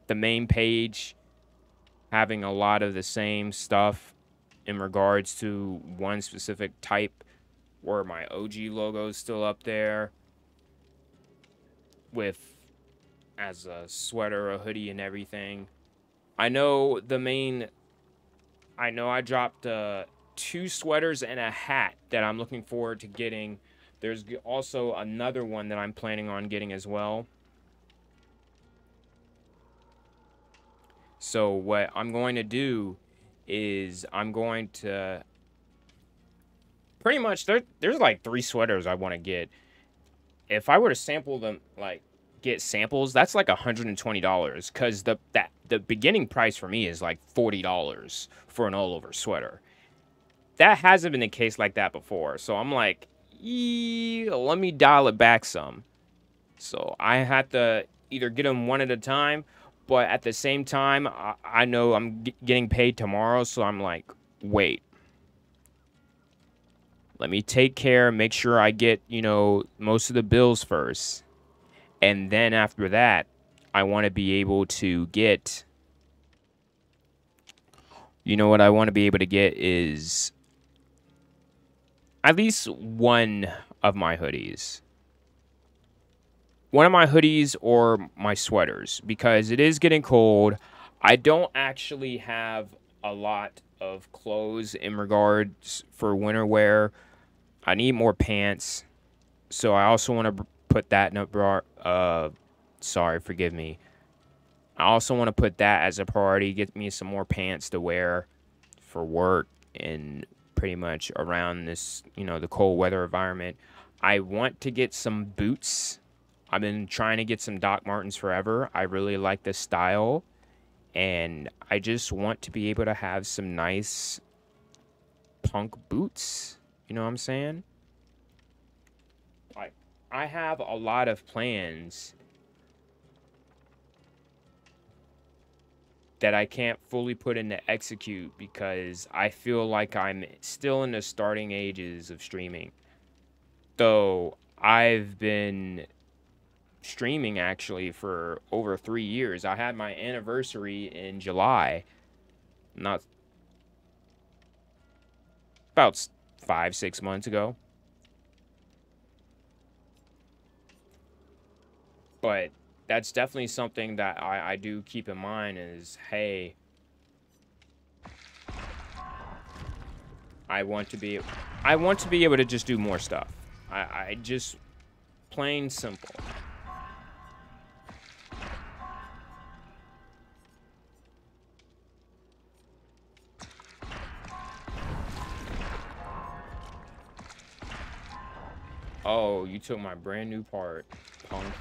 The main page having a lot of the same stuff in regards to one specific type where my OG logo is still up there with as a sweater, a hoodie, and everything. I know I dropped 2 sweaters and a hat that I'm looking forward to getting. There's also another one that I'm planning on getting as well. So what I'm going to do is I'm going to pretty much there's like 3 sweaters I want to get. If I were to sample them, like get samples, that's like $120 because the beginning price for me is like $40 for an all over sweater. That hasn't been the case like that before, so I'm like, let me dial it back some. So I have to either get them one at a time, but at the same time, I know I'm getting paid tomorrow, so I'm like, wait. Let me take care, make sure I get, you know, most of the bills first. And then after that, I want to be able to get, you know what I want to be able to get is at least one of my hoodies. One of my hoodies or my sweaters, because it is getting cold. I don't actually have a lot of clothes in regards for winter wear. I need more pants. So I also want to put that in a sorry, forgive me. I also want to put that as a priority, get me some more pants to wear for work and pretty much around this, you know, the cold weather environment. I want to get some boots. I've been trying to get some Doc Martens forever. I really like this style. And I just want to be able to have some nice punk boots. You know what I'm saying? Like, I have a lot of plans that I can't fully put into execute because I feel like I'm still in the starting ages of streaming. Though I've been streaming actually for over 3 years. I had my anniversary in July. Not about 5-6 months ago. But that's definitely something that I do keep in mind is, hey, I want to be able to just do more stuff. I just plain simple. Oh, you took my brand new part, punk.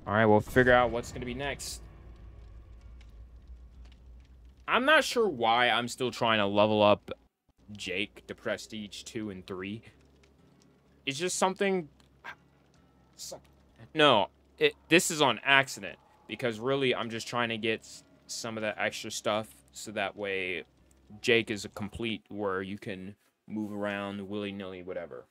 All right, we'll figure out what's going to be next. I'm not sure why I'm still trying to level up Jake to Prestige 2 and 3. It's just something... No, this is on accident. Because really, I'm just trying to get some of that extra stuff. So that way, Jake is a complete where you can move around willy-nilly, whatever.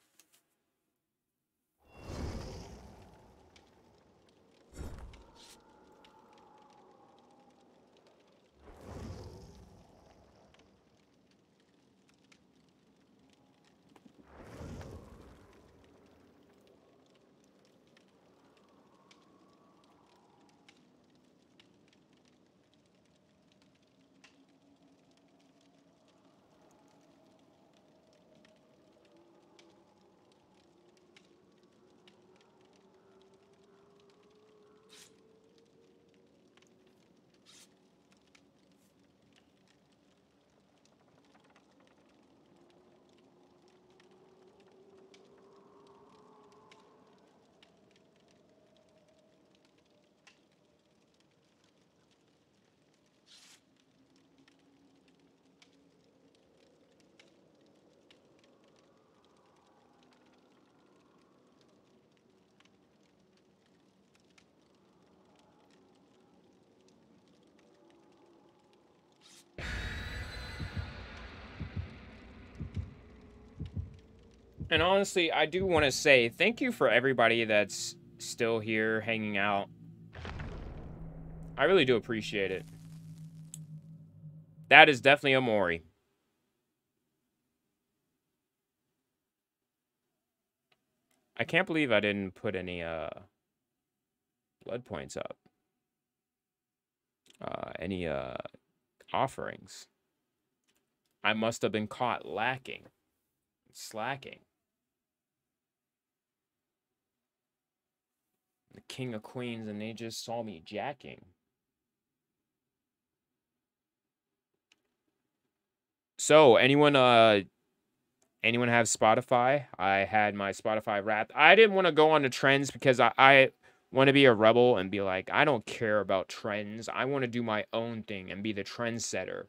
And honestly, I do want to say thank you for everybody that's still here hanging out. I really do appreciate it. That is definitely a Mori. I can't believe I didn't put any blood points up. Any offerings. I must have been caught lacking. Slacking. The King of Queens, and they just saw me jacking. So, anyone have Spotify? I had my Spotify Wrapped. I didn't want to go on the trends because I want to be a rebel and be like, I don't care about trends. I want to do my own thing and be the trendsetter.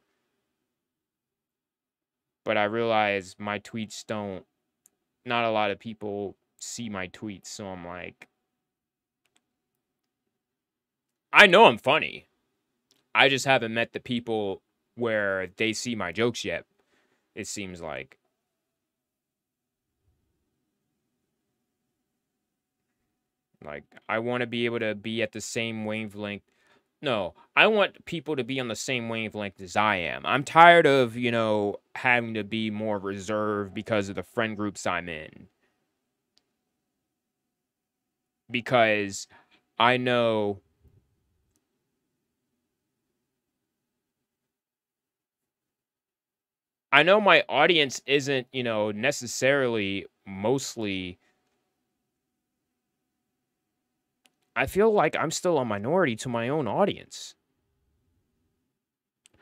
But I realize my tweets not a lot of people see my tweets, so I'm like, I know I'm funny. I just haven't met the people where they see my jokes yet, it seems like. Like, I want to be able to be at the same wavelength. No, I want people to be on the same wavelength as I am. I'm tired of, having to be more reserved because of the friend groups I'm in. Because I know my audience isn't, necessarily mostly. I feel like I'm still a minority to my own audience.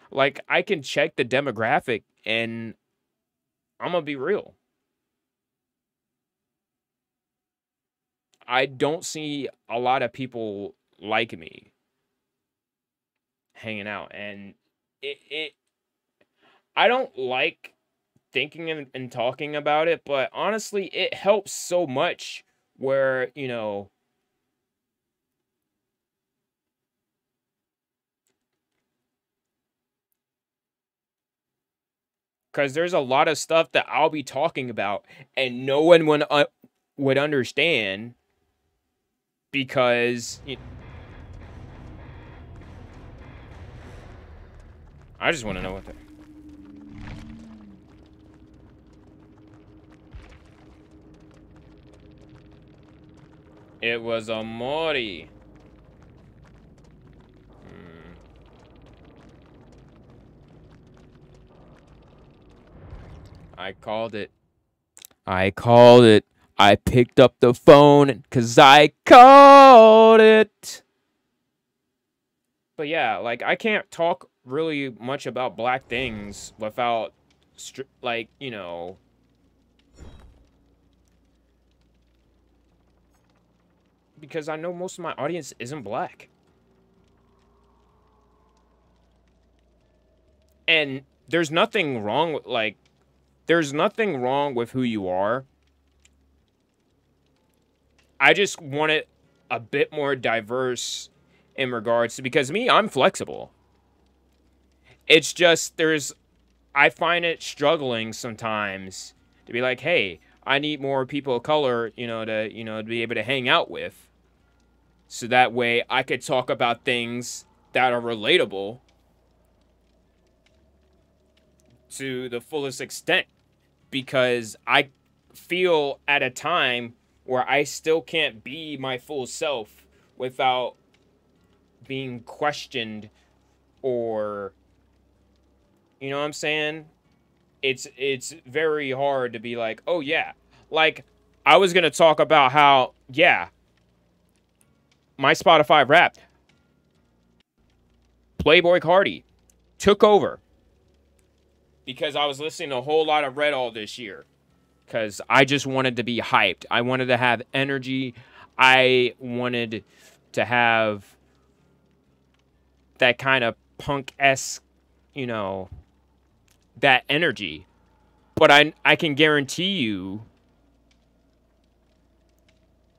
Like, I can check the demographic and I'm gonna be real. I don't see a lot of people like me hanging out, and I don't like thinking and talking about it, but honestly, it helps so much where, Because there's a lot of stuff that I'll be talking about and no one would understand because I just want to know what it was a Mori. I called it. I called it. I picked up the phone because I called it. But yeah, like, I can't talk really much about black things without, like, you know, because I know most of my audience isn't black. And there's nothing wrong with, like, there's nothing wrong with who you are. I just want it a bit more diverse in regards to, because me, I'm flexible. It's just I find it struggling sometimes to be like, hey, I need more people of color, to be able to hang out with. So that way I could talk about things that are relatable to the fullest extent. Because I feel at a time where I still can't be my full self without being questioned or, you know what I'm saying? It's very hard to be like, oh yeah. Like, I was going to talk about how, yeah, my Spotify Wrapped, Playboi Carti took over. Because I was listening to a whole lot of Red All this year. Because I just wanted to be hyped. I wanted to have energy. I wanted to have that kind of punk-esque, that energy. But I can guarantee you,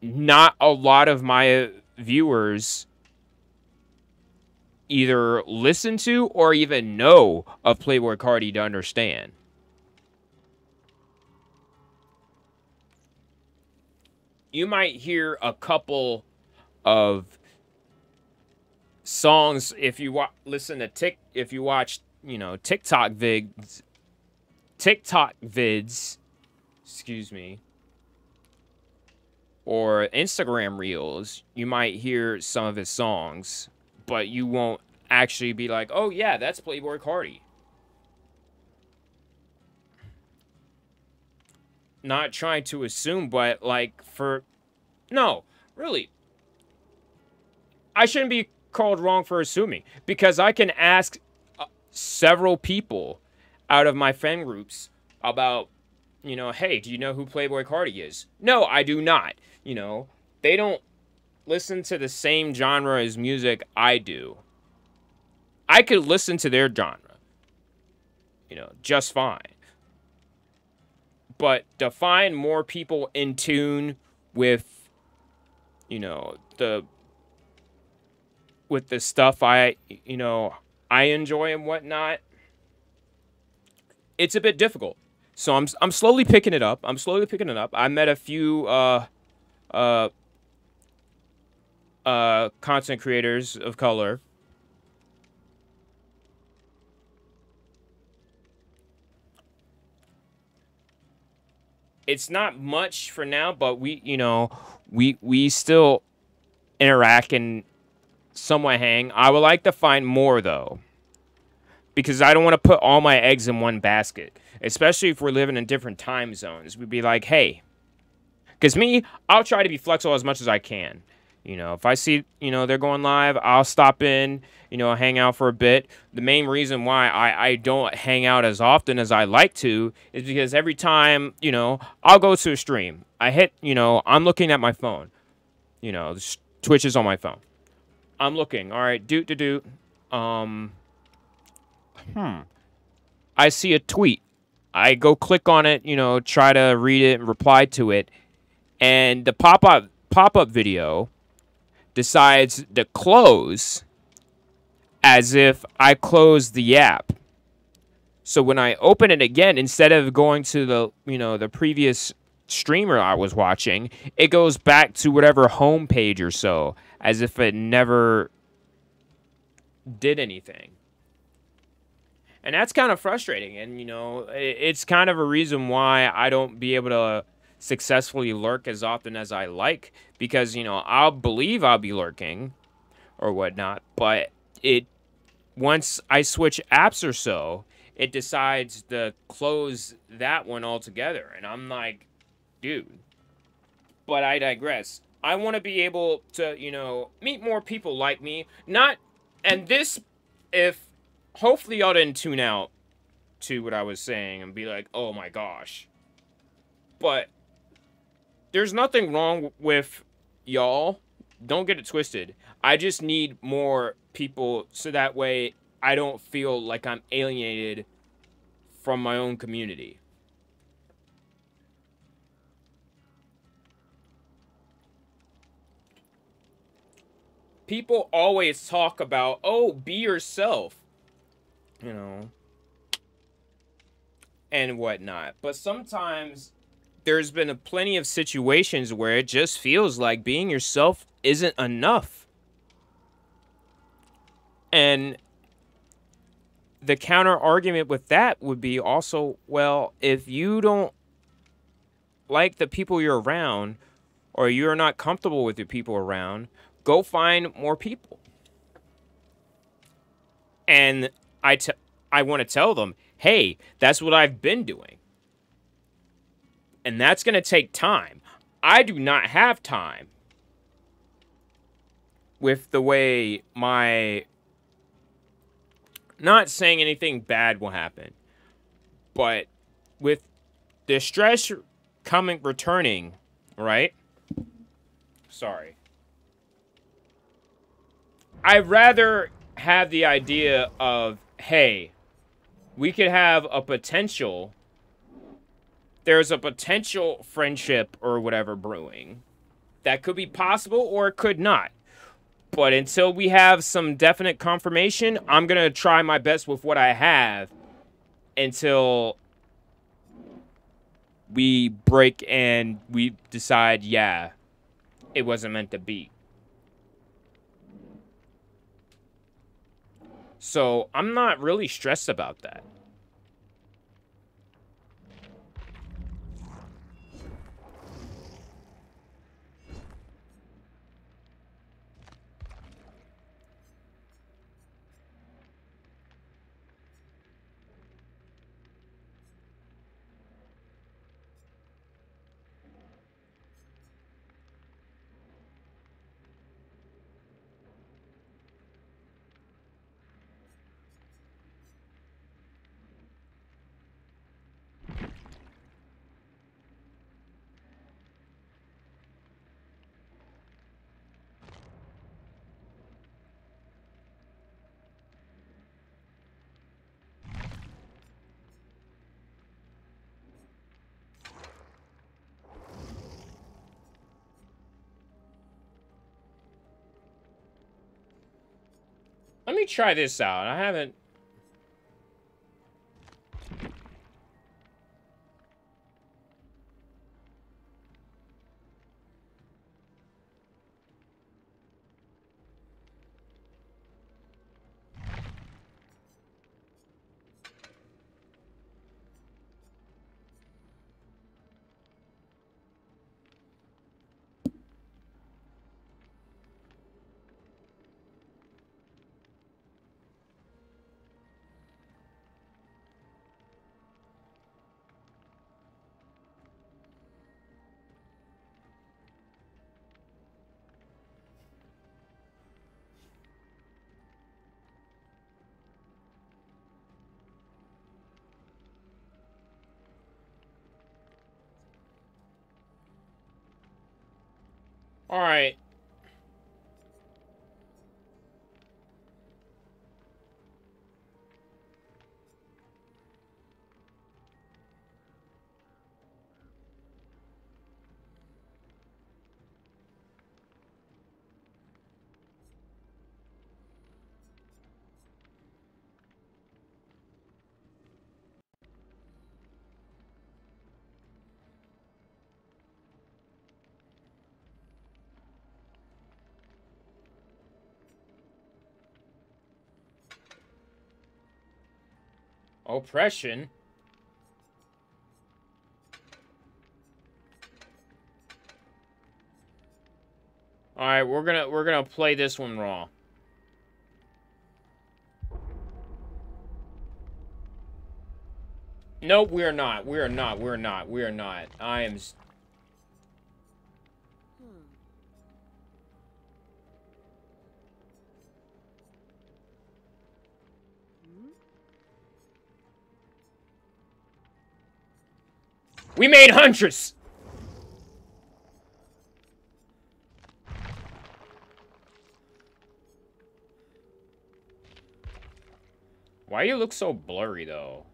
not a lot of my viewers either listen to or even know of Playboi Carti to understand. You might hear a couple of songs if you listen to if you watch, TikTok vids, excuse me, or Instagram reels. You might hear some of his songs, but you won't actually be like, oh yeah, that's Playboi Carti. Not trying to assume, but like no, really. I shouldn't be called wrong for assuming, because I can ask several people out of my fan groups about, hey, do you know who Playboi Carti is? No, I do not. They don't listen to the same genre as music I do. I could listen to their genre, just fine. But to find more people in tune with, with the stuff I enjoy and whatnot, it's a bit difficult. So I'm slowly picking it up. I met a few content creators of color. It's not much for now, but we still interact and somewhat hang. I would like to find more, though, because I don't want to put all my eggs in one basket, especially if we're living in different time zones. We'd be like, hey, because I'll try to be flexible as much as I can. If I see, they're going live, I'll stop in, hang out for a bit. The main reason why I don't hang out as often as I like to is because every time, I'll go to a stream. I hit, I'm looking at my phone. Twitch is on my phone. I'm looking. All right, I see a tweet. I go click on it, try to read it and reply to it. And the pop-up video decides to close as if I closed the app. So when I open it again, instead of going to the, the previous streamer I was watching, it goes back to whatever homepage or so, as if it never did anything. And that's kind of frustrating. And, it's kind of a reason why I don't be able to successfully lurk as often as I like. Because, I'll believe I'll be lurking or whatnot. But once I switch apps or so, it decides to close that one altogether. And I'm like, dude. But I digress. I want to be able to, meet more people like me. Hopefully y'all didn't tune out to what I was saying and be like, oh my gosh. But there's nothing wrong with y'all. Don't get it twisted. I just need more people so that way I don't feel like I'm alienated from my own community. People always talk about, oh, be yourself. And whatnot. But sometimes there's been plenty of situations where it just feels like being yourself isn't enough. And the counter argument with that would be also, well, if you don't like the people you're around, or you're not comfortable with the people around, go find more people. And I want to tell them, hey, that's what I've been doing. And that's going to take time. I do not have time with the way not saying anything bad will happen, but with the stress returning, right? Sorry. I'd rather have the idea of, hey, we could have there's a potential friendship or whatever brewing that could be possible or it could not. But until we have some definite confirmation, I'm going to try my best with what I have until we break and we decide, yeah, it wasn't meant to be. So I'm not really stressed about that. Let me try this out. I haven't... All right. Oppression? Alright, we're gonna play this one raw. Nope, we are not. We are not. We are not. We are not. I am... We made hundreds! Why you look so blurry, though?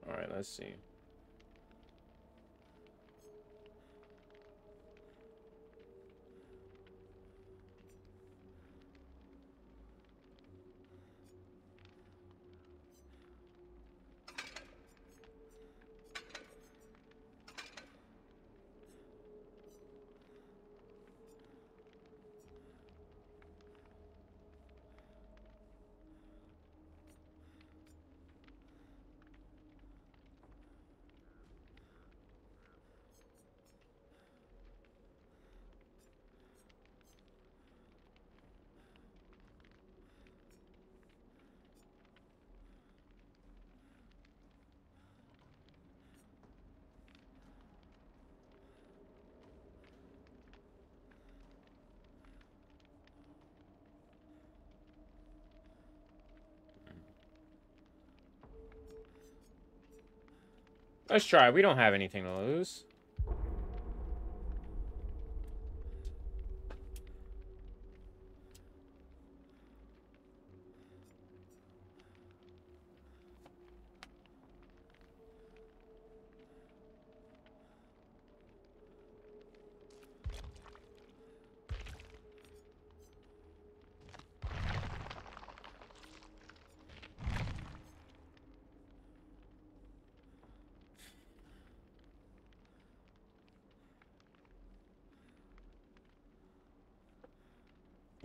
Alright, let's see. Let's try. We don't have anything to lose.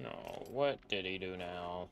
No, what did he do now?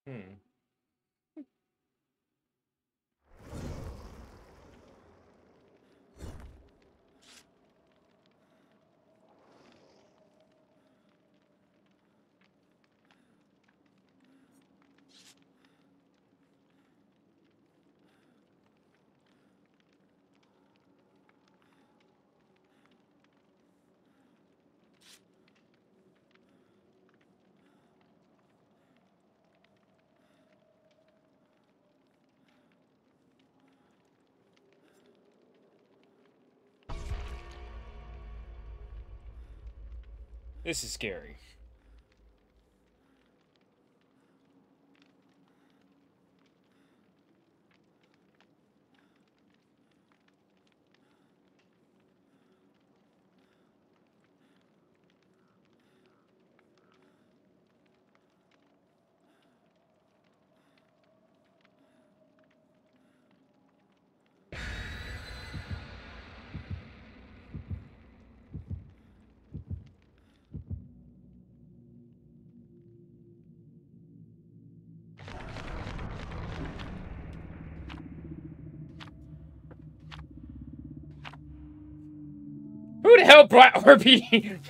Hmm. This is scary. hell, Black RP?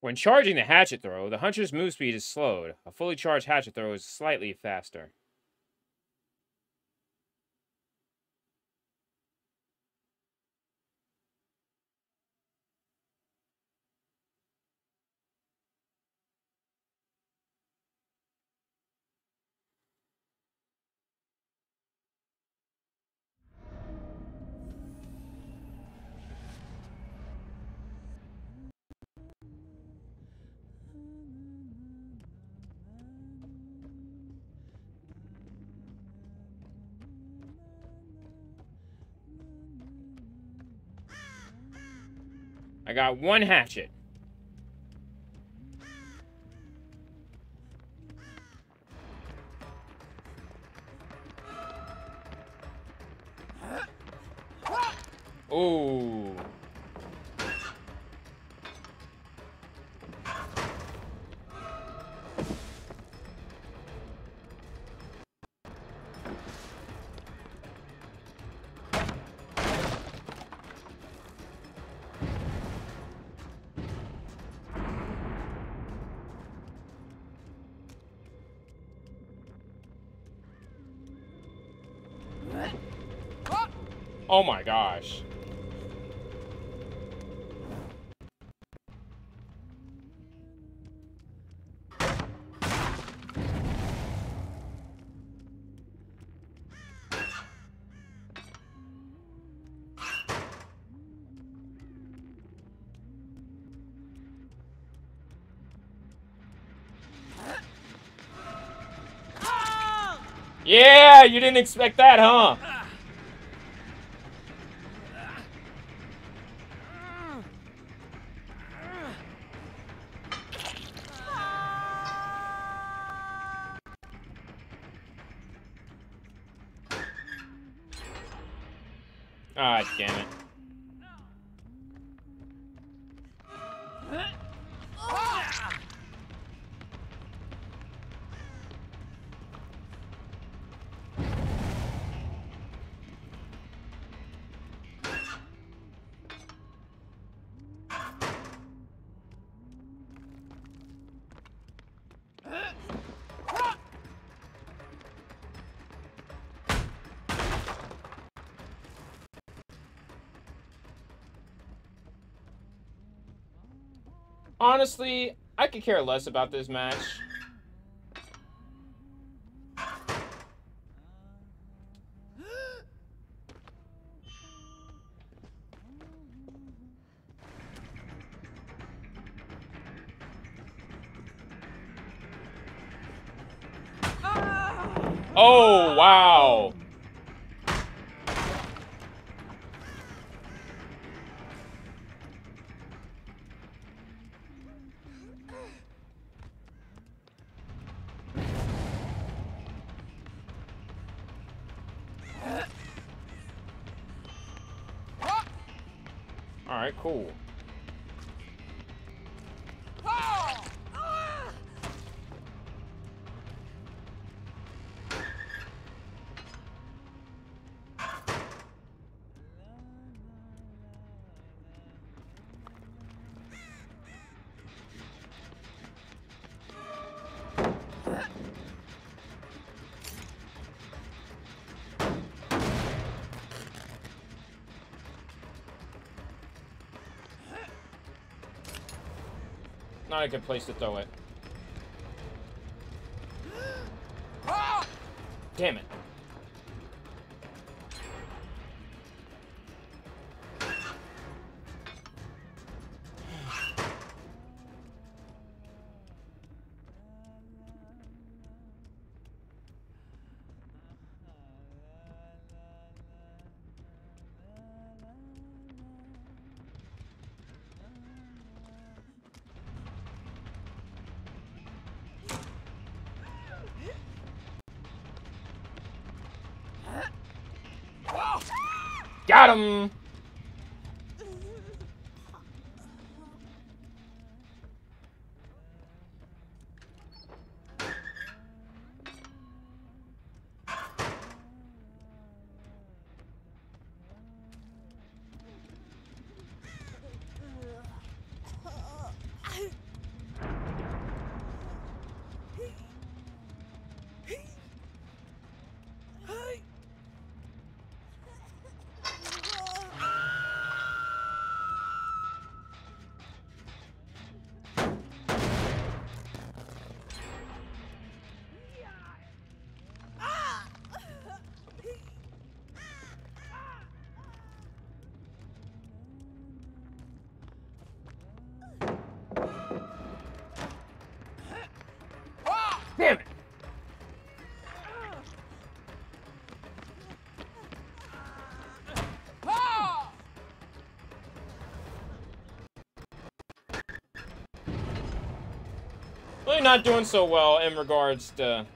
When charging the hatchet throw, the hunter's move speed is slowed. A fully charged hatchet throw is slightly faster. I got one hatchet. Ooh. Oh my gosh. Yeah, you didn't expect that, huh? Ah, damn it. Honestly, I could care less about this match. Oh, wow. All right, cool. Not a good place to throw it. Damn it. Got him! Damn it! Really not doing so well in regards to...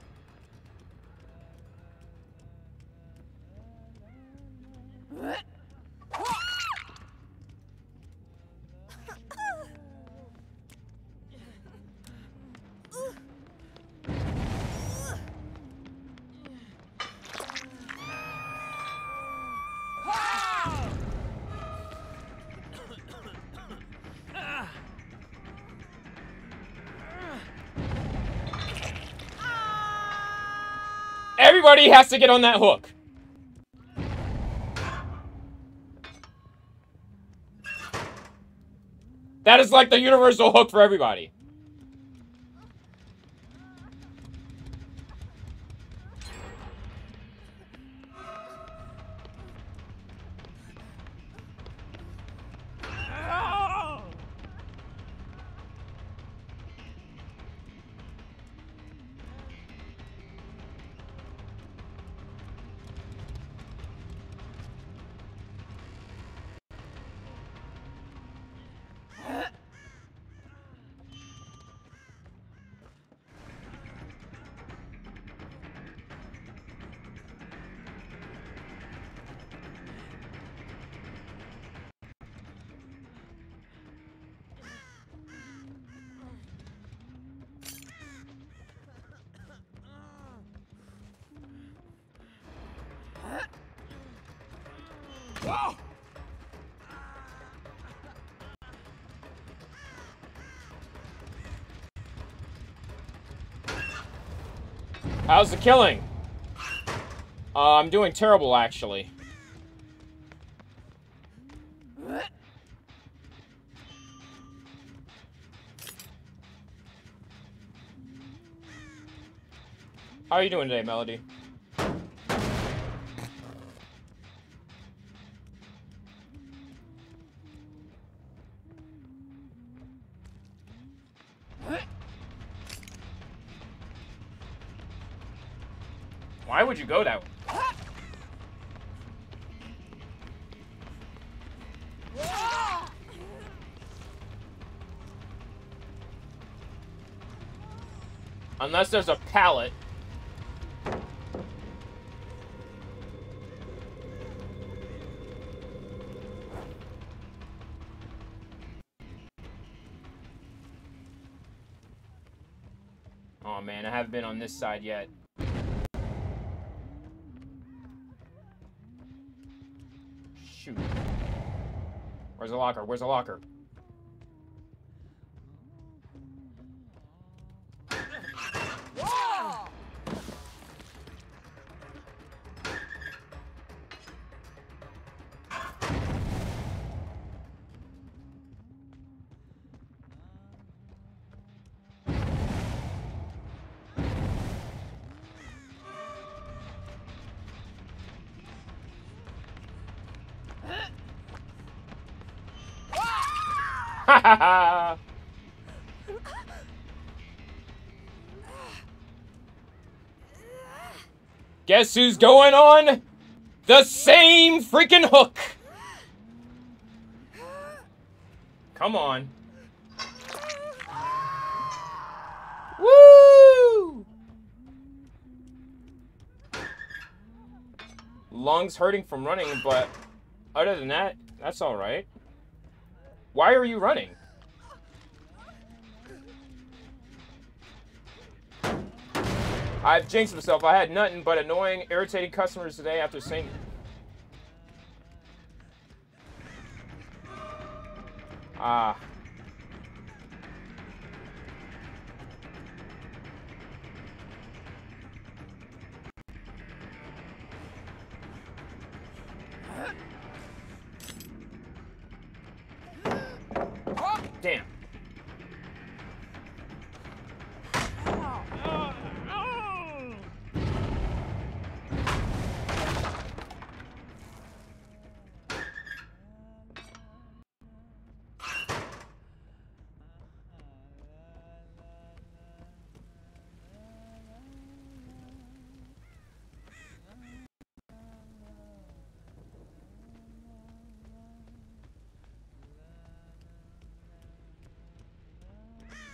Everybody has to get on that hook. That is like the universal hook for everybody. How's the killing? I'm doing terrible, actually. How are you doing today, Melody? Why would you go that way? Unless there's a pallet. Oh man, I haven't been on this side yet. Shoot. Where's the locker? Where's the locker? Guess who's going on the same freaking hook? Come on. Woo! Lungs hurting from running, but other than that, that's all right. Why are you running? I've jinxed myself. I had nothing but annoying, irritating customers today after saying... Ah. Damn.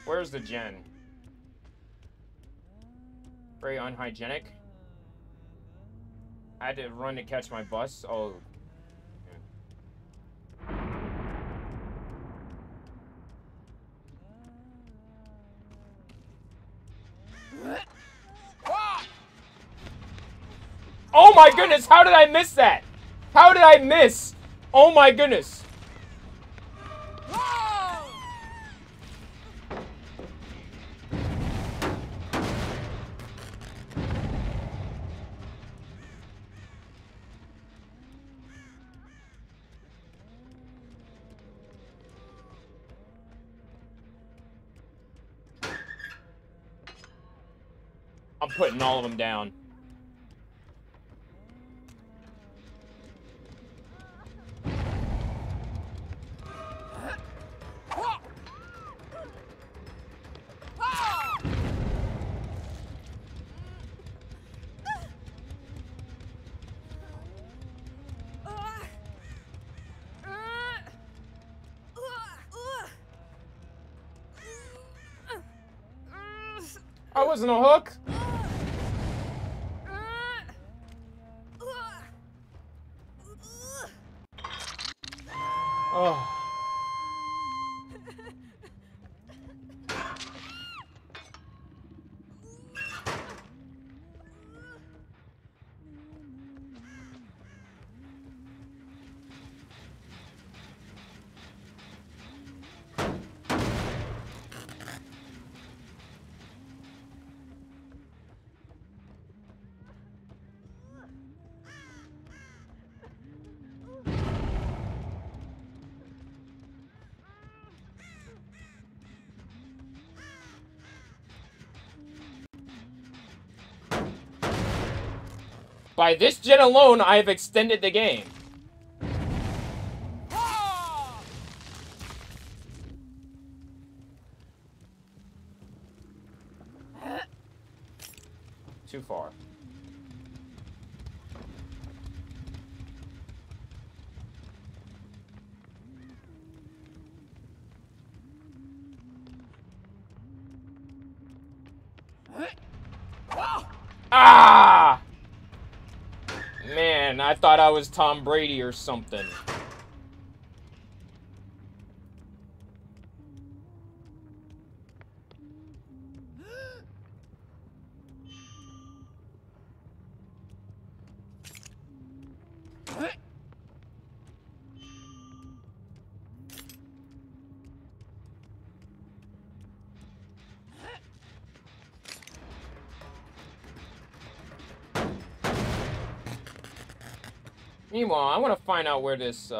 Where's the gen? Very unhygienic. I had to run to catch my bus. Oh. Oh my goodness, how did I miss that? How did I miss? Oh my goodness. I'm putting all of them down. I wasn't a hook. Oh. By this gen alone, I have extended the game. Too far. Ah! Man, I thought I was Tom Brady or something. Meanwhile, I want to find out where this,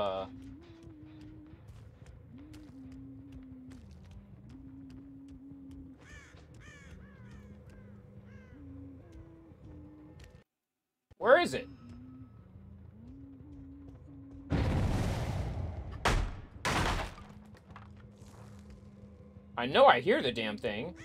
Where is it? I know I hear the damn thing.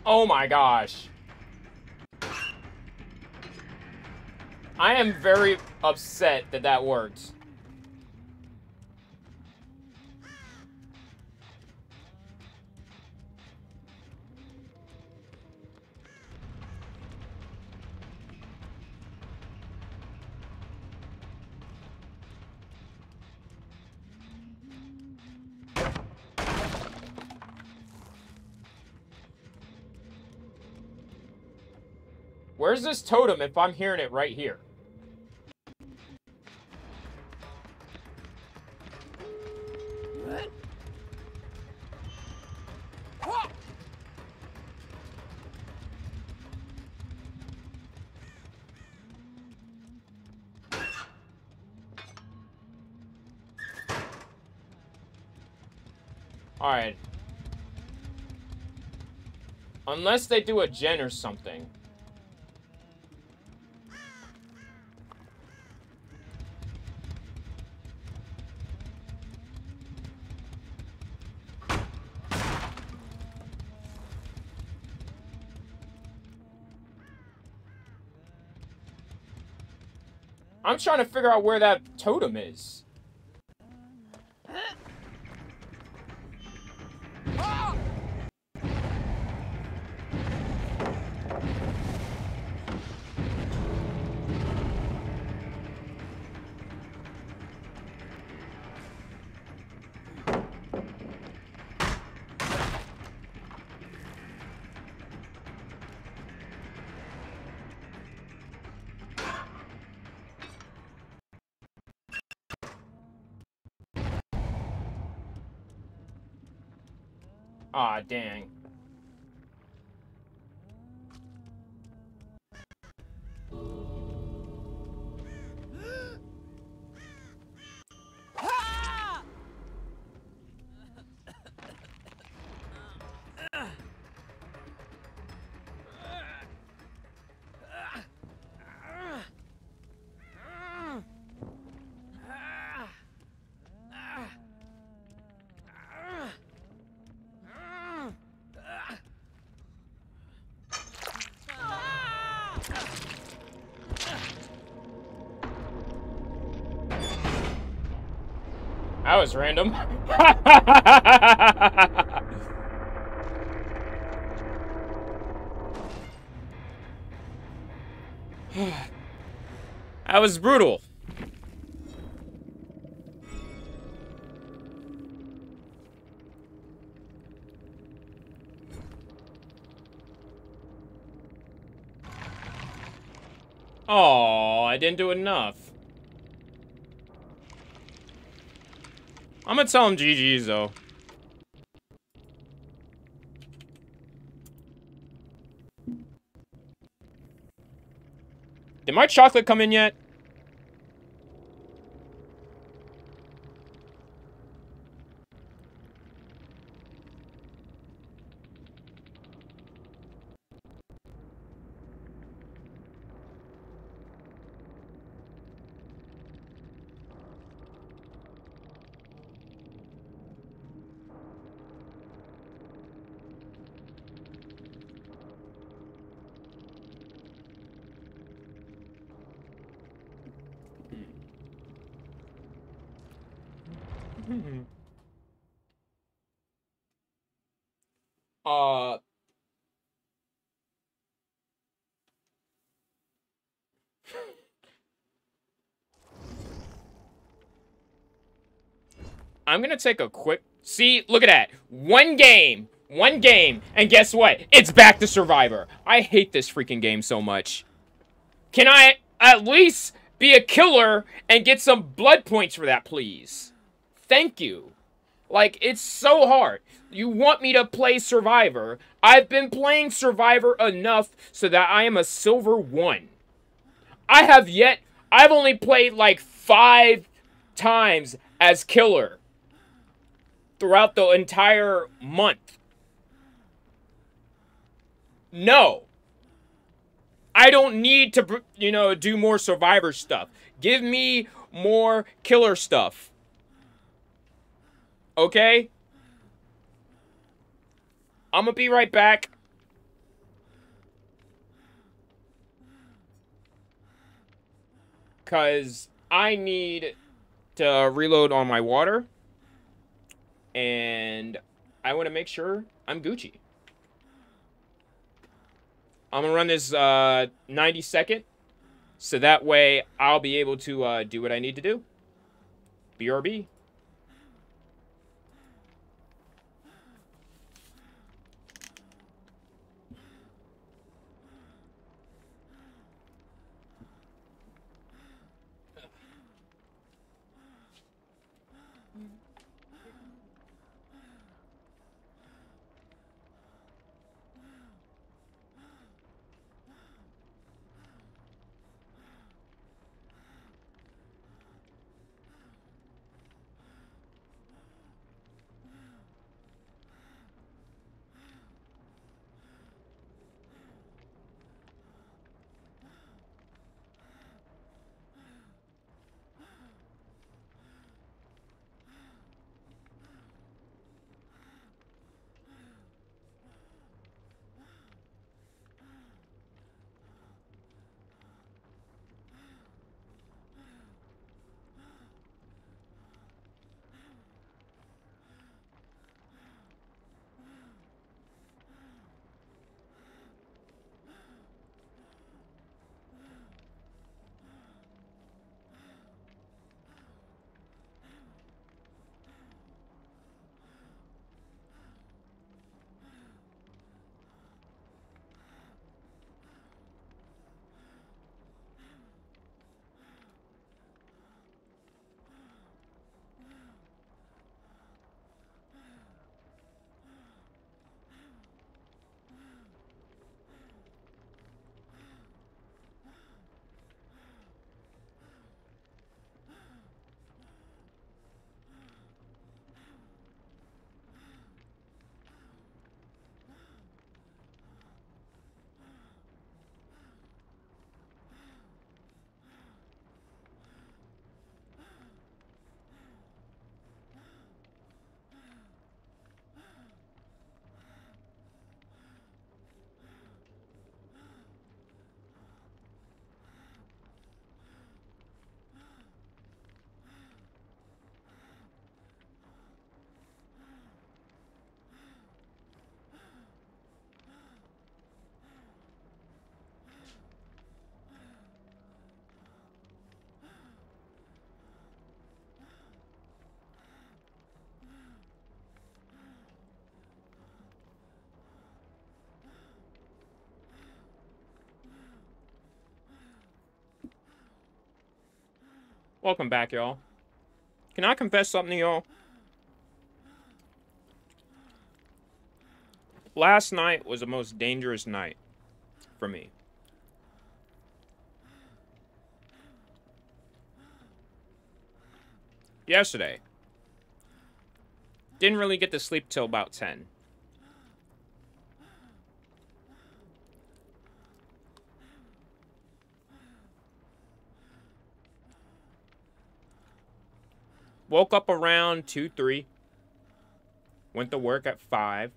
Oh my gosh. I am very upset that that worked. Where's this totem if I'm hearing it right here? Alright. Unless they do a gen or something. I'm trying to figure out where that totem is. Aw, dang. That was random. That was brutal. Oh, I didn't do enough. I'm gonna tell him GG's though. Did my chocolate come in yet? Uh... I'm gonna take a quick... See, look at that. One game, and guess what? It's back to Survivor. I hate this freaking game so much. Can I at least be a killer and get some blood points for that, please. Thank you. Like, it's so hard. You want me to play Survivor. I've been playing Survivor enough so that I am a silver 1. I've only played like 5 times as killer throughout the entire month. No. I don't need to, do more Survivor stuff. Give me more killer stuff. Okay? I'm gonna be right back. Because I need to reload on my water. And I want to make sure I'm Gucci. I'm going to run this 90-second. So that way I'll be able to do what I need to do. BRB. Welcome back, y'all. Can I confess something to y'all? Last night was the most dangerous night for me. Yesterday. Didn't really get to sleep till about 10. Woke up around 2, 3. Went to work at 5.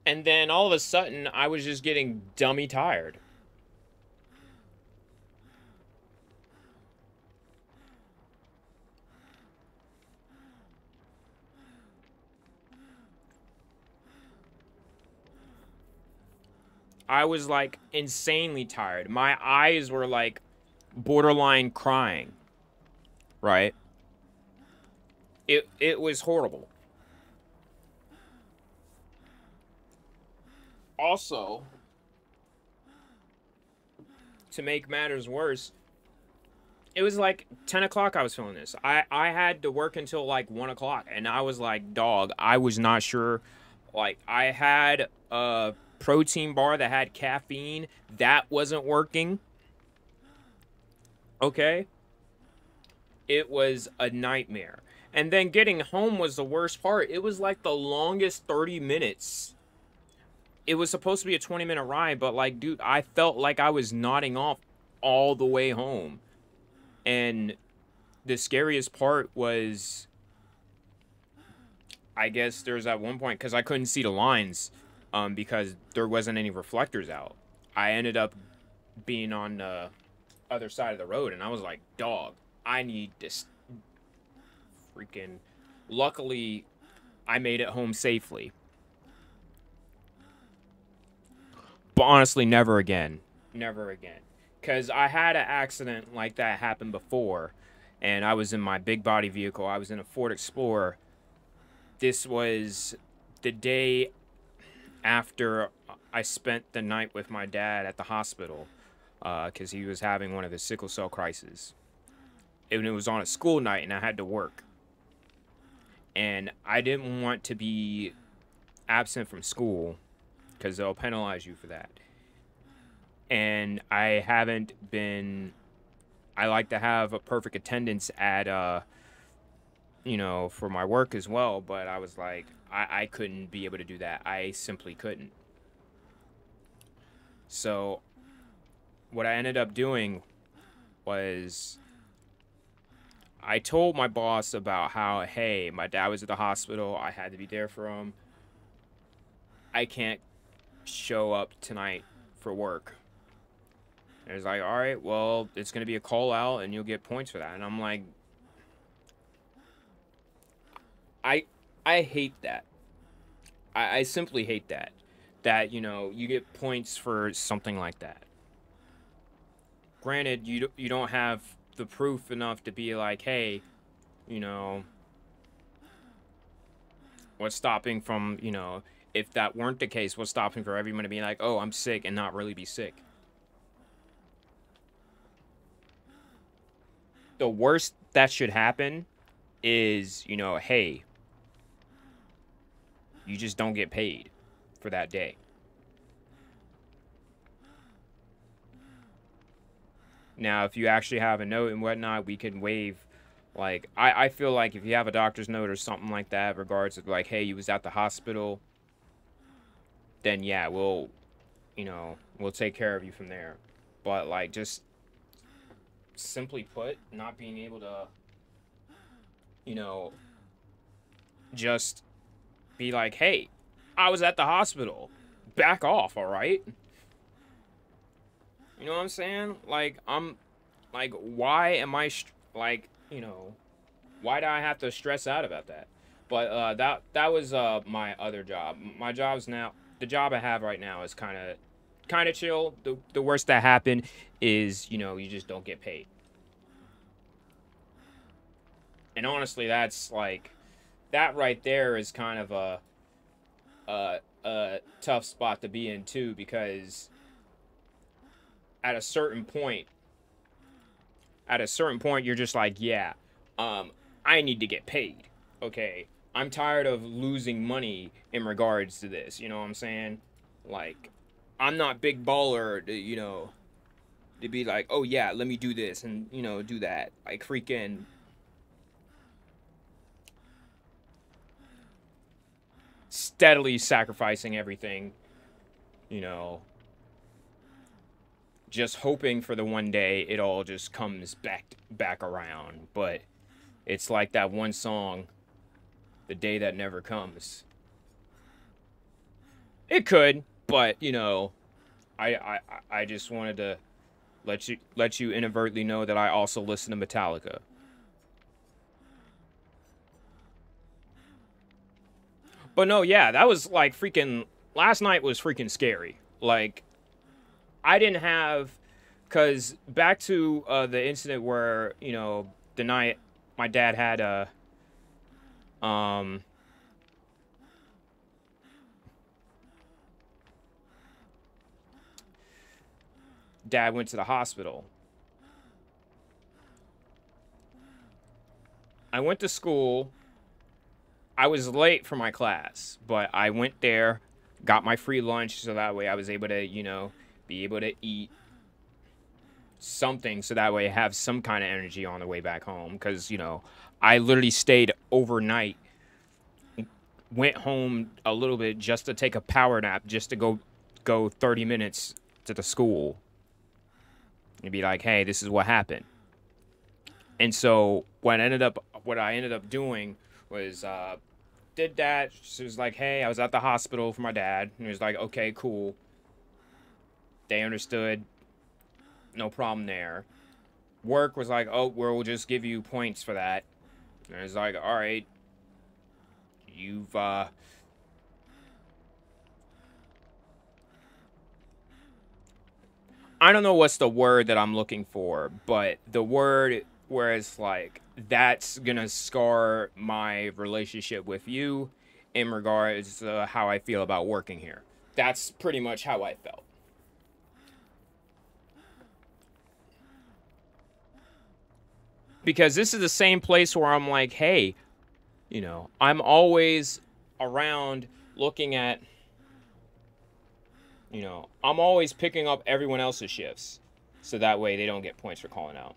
And then all of a sudden, I was just getting dummy tired. I was like insanely tired. My eyes were like borderline crying. Right? It was horrible. Also, to make matters worse, it was like 10 o'clock I was feeling this. I had to work until like 1 o'clock, and I was like, dog, I was not sure. Like, I had a protein bar that had caffeine. That wasn't working. Okay? It was a nightmare. And then getting home was the worst part. It was like the longest 30 minutes. It was supposed to be a 20-minute ride, but like, dude, I felt like I was nodding off all the way home. And the scariest part was, I guess there's at one point, because I couldn't see the lines because there wasn't any reflectors out. I ended up being on the other side of the road, and I was like, dog, I need this freaking... Luckily, I made it home safely. But honestly, never again. Never again. Because I had an accident like that happen before, and I was in my big body vehicle. I was in a Ford Explorer. This was the day after I spent the night with my dad at the hospital because he was having one of his sickle cell crises. And it was on a school night, and I had to work. And I didn't want to be absent from school because they'll penalize you for that. And I haven't been... I like to have a perfect attendance at, you know, for my work as well. But I was like, I couldn't be able to do that. I simply couldn't. So what I ended up doing was I told my boss about how, hey, my dad was at the hospital. I had to be there for him. I can't show up tonight for work. And it's like, all right, well, it's going to be a call out and you'll get points for that. And I'm like, I hate that. I simply hate that. That, you know, you get points for something like that. Granted, you don't have the proof enough to be like, hey, you know, what's stopping from, you know, if that weren't the case, what's stopping for everyone to be like, oh, I'm sick and not really be sick? The worst that should happen is, you know, hey, you just don't get paid for that day. Now, if you actually have a note and whatnot, we can waive, like, I feel like if you have a doctor's note or something like that, regards to, like, hey, you was at the hospital, then, yeah, we'll, you know, we'll take care of you from there. But, like, just simply put, not being able to, you know, just be like, hey, I was at the hospital. Back off, all right? You know what I'm saying? Like, I'm, like, why am I, like, you know, why do I have to stress out about that? But that was my other job. My job's now, the job I have right now is kind of chill. The worst that happened is, you know, you just don't get paid. And honestly, that's like, that right there is kind of a tough spot to be in too, because at a certain point, you're just like, yeah, I need to get paid. Okay, I'm tired of losing money in regards to this. You know what I'm saying? Like, I'm not big baller to, you know, to be like, oh yeah, let me do this and, you know, do that. Like, freaking steadily sacrificing everything, you know, just hoping for the one day it all just comes back around. But it's like that one song, The Day That Never Comes. It could, but, you know, I just wanted to let you inadvertently know that I also listen to Metallica. But no, yeah, that was like freaking, last night was freaking scary. Like, I didn't have, because back to the incident where, you know, the night my dad had Dad went to the hospital. I went to school. I was late for my class, but I went there, got my free lunch, so that way I was able to, you know, be able to eat something, so that way I have some kind of energy on the way back home. Because, you know, I literally stayed overnight, went home a little bit just to take a power nap, just to go 30 minutes to the school and be like, hey, this is what happened. And so what I ended up doing was did that. She was like, hey, I was at the hospital for my dad. And he was like, okay, cool. They understood. No problem there. Work was like, oh, we'll just give you points for that. And it's like, all right, you've I don't know what's the word that I'm looking for, but the word where it's like, that's gonna scar my relationship with you in regards to how I feel about working here. That's pretty much how I felt. Because this is the same place where I'm like, hey, you know, I'm always around looking at, you know, I'm always picking up everyone else's shifts. So that way they don't get points for calling out.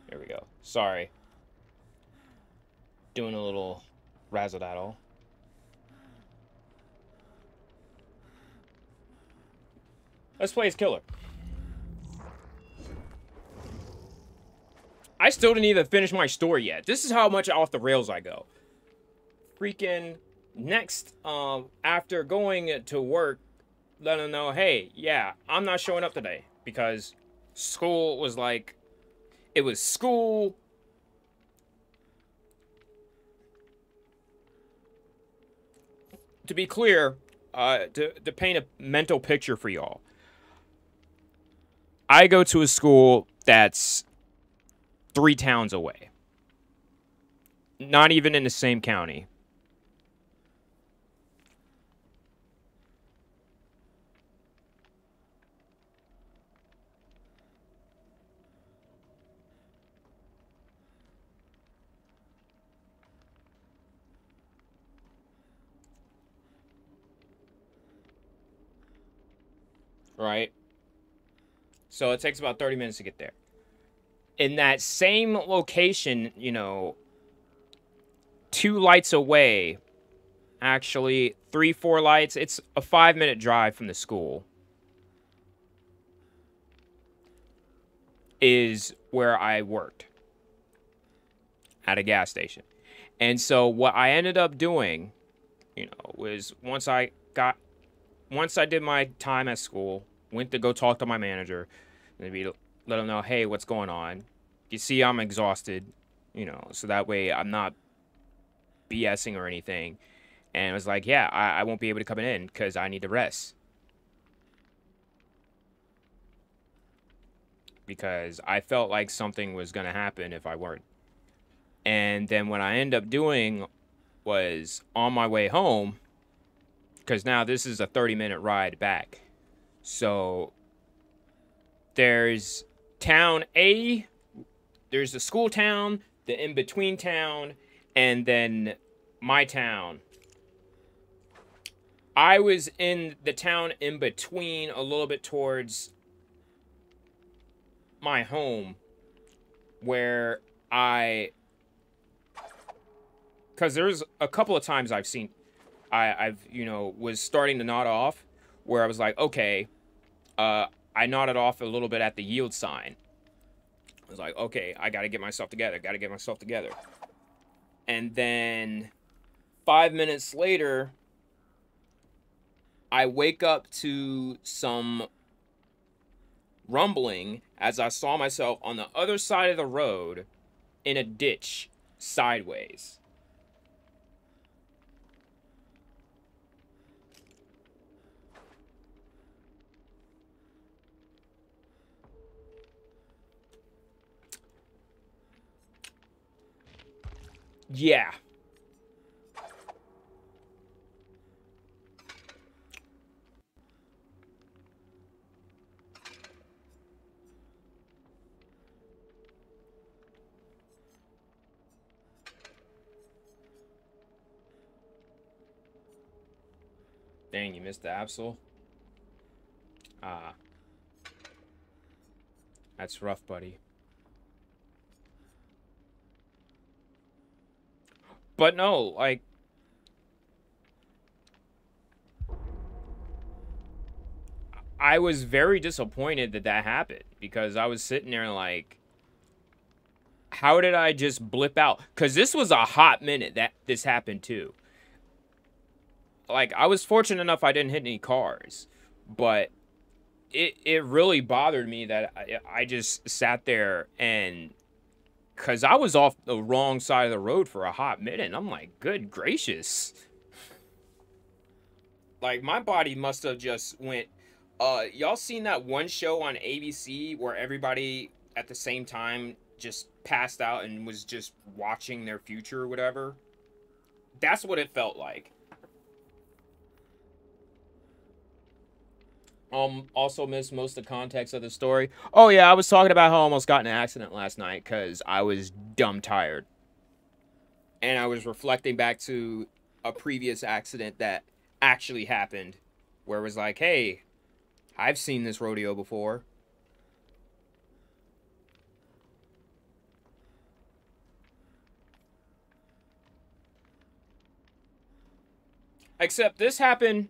There we go. Sorry. Doing a little razzle-dazzle. Let's play as killer. I still didn't even finish my story yet. This is how much off the rails I go. Freaking next, after going to work, let them know, hey, yeah, I'm not showing up today. Because school was like, it was school. To be clear, to paint a mental picture for y'all, I go to a school that's 3 towns away. Not even in the same county. Right? So it takes about 30 minutes to get there. In that same location, you know, 2 lights away, actually 3, 4 lights, it's a 5-minute drive from the school, is where I worked, at a gas station. And so what I ended up doing, you know, was once I did my time at school, went to go talk to my manager, maybe let him know, hey, what's going on? You see, I'm exhausted, you know, so that way I'm not BSing or anything. And it was like, yeah, I won't be able to come in because I need to rest. Because I felt like something was going to happen if I weren't. And then what I ended up doing was on my way home, because now this is a 30-minute ride back. So there's town A, there's the school town, the in-between town, and then my town. I was in the town in between, a little bit towards my home where because there's a couple of times I've seen, I've, you know, was starting to nod off where I was like, okay, I nodded off a little bit at the yield sign. I was like, okay, I got to get myself together. Got to get myself together. And then 5 minutes later, I wake up to some rumbling as I saw myself on the other side of the road in a ditch sideways. Yeah. Dang, you missed the Absol? Ah. That's rough, buddy. But no, like, I was very disappointed that that happened because I was sitting there like, how did I just blip out? Because this was a hot minute that this happened too. Like, I was fortunate enough I didn't hit any cars, but it really bothered me that I just sat there and, because I was off the wrong side of the road for a hot minute, and I'm like, good gracious. Like, my body must have just went, y'all seen that one show on ABC where everybody at the same time just passed out and was just watching their future or whatever? That's what it felt like. Also missed most of the context of the story. Oh yeah, I was talking about how I almost got in an accident last night because I was dumb tired. And I was reflecting back to a previous accident that actually happened where it was like, hey, I've seen this rodeo before. Except this happened.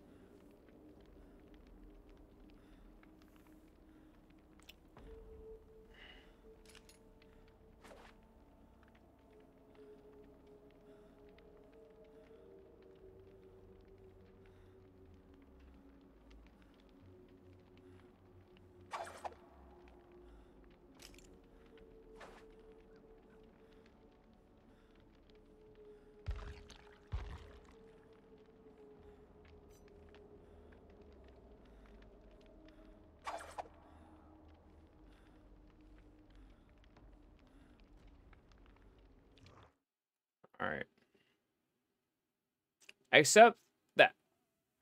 All right. Except that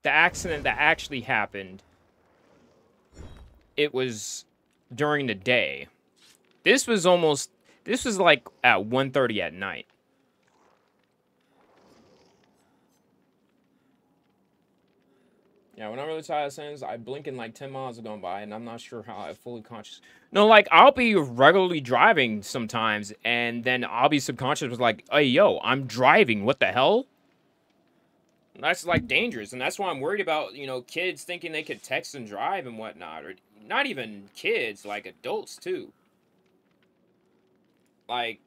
the accident that actually happened, it was during the day. This was like at 1:30 at night. Yeah, when I'm really tired of saying this, I blink and like 10 miles are going by, and I'm not sure how I fully conscious. No, like, I'll be regularly driving sometimes, and then I'll be subconscious with like, hey, yo, I'm driving. What the hell? That's, like, dangerous, and that's why I'm worried about, you know, kids thinking they could text and drive and whatnot. Or not even kids, like, adults, too. Like,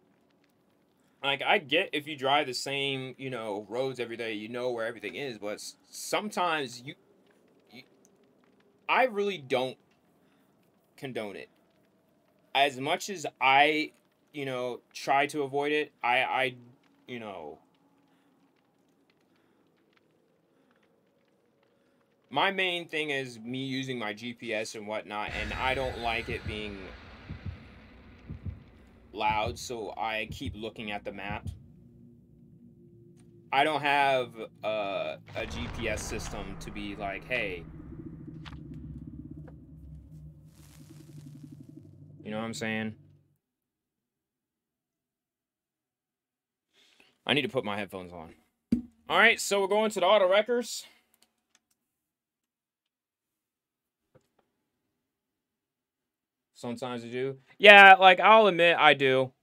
I get if you drive the same, you know, roads every day, you know where everything is, but sometimes I really don't condone it. As much as I, you know, try to avoid it, you know, my main thing is me using my GPS and whatnot, and I don't like it being loud, so I keep looking at the map. I don't have a GPS system to be like, hey, you know what I'm saying? I need to put my headphones on. All right, so we're going to the auto wreckers. Sometimes I do. Yeah, like, I'll admit I do.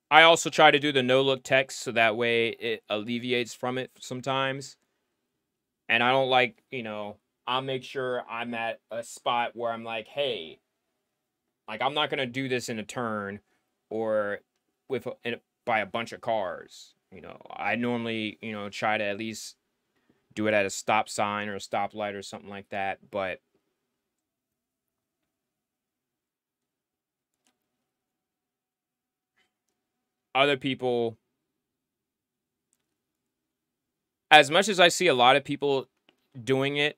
I also try to do the no-look text so that way it alleviates from it sometimes. And I don't like, you know, I'll make sure I'm at a spot where I'm like, hey, like, I'm not going to do this in a turn or by a bunch of cars. You know, I normally, you know, try to at least do it at a stop sign or a stoplight or something like that. But other people, as much as I see a lot of people doing it,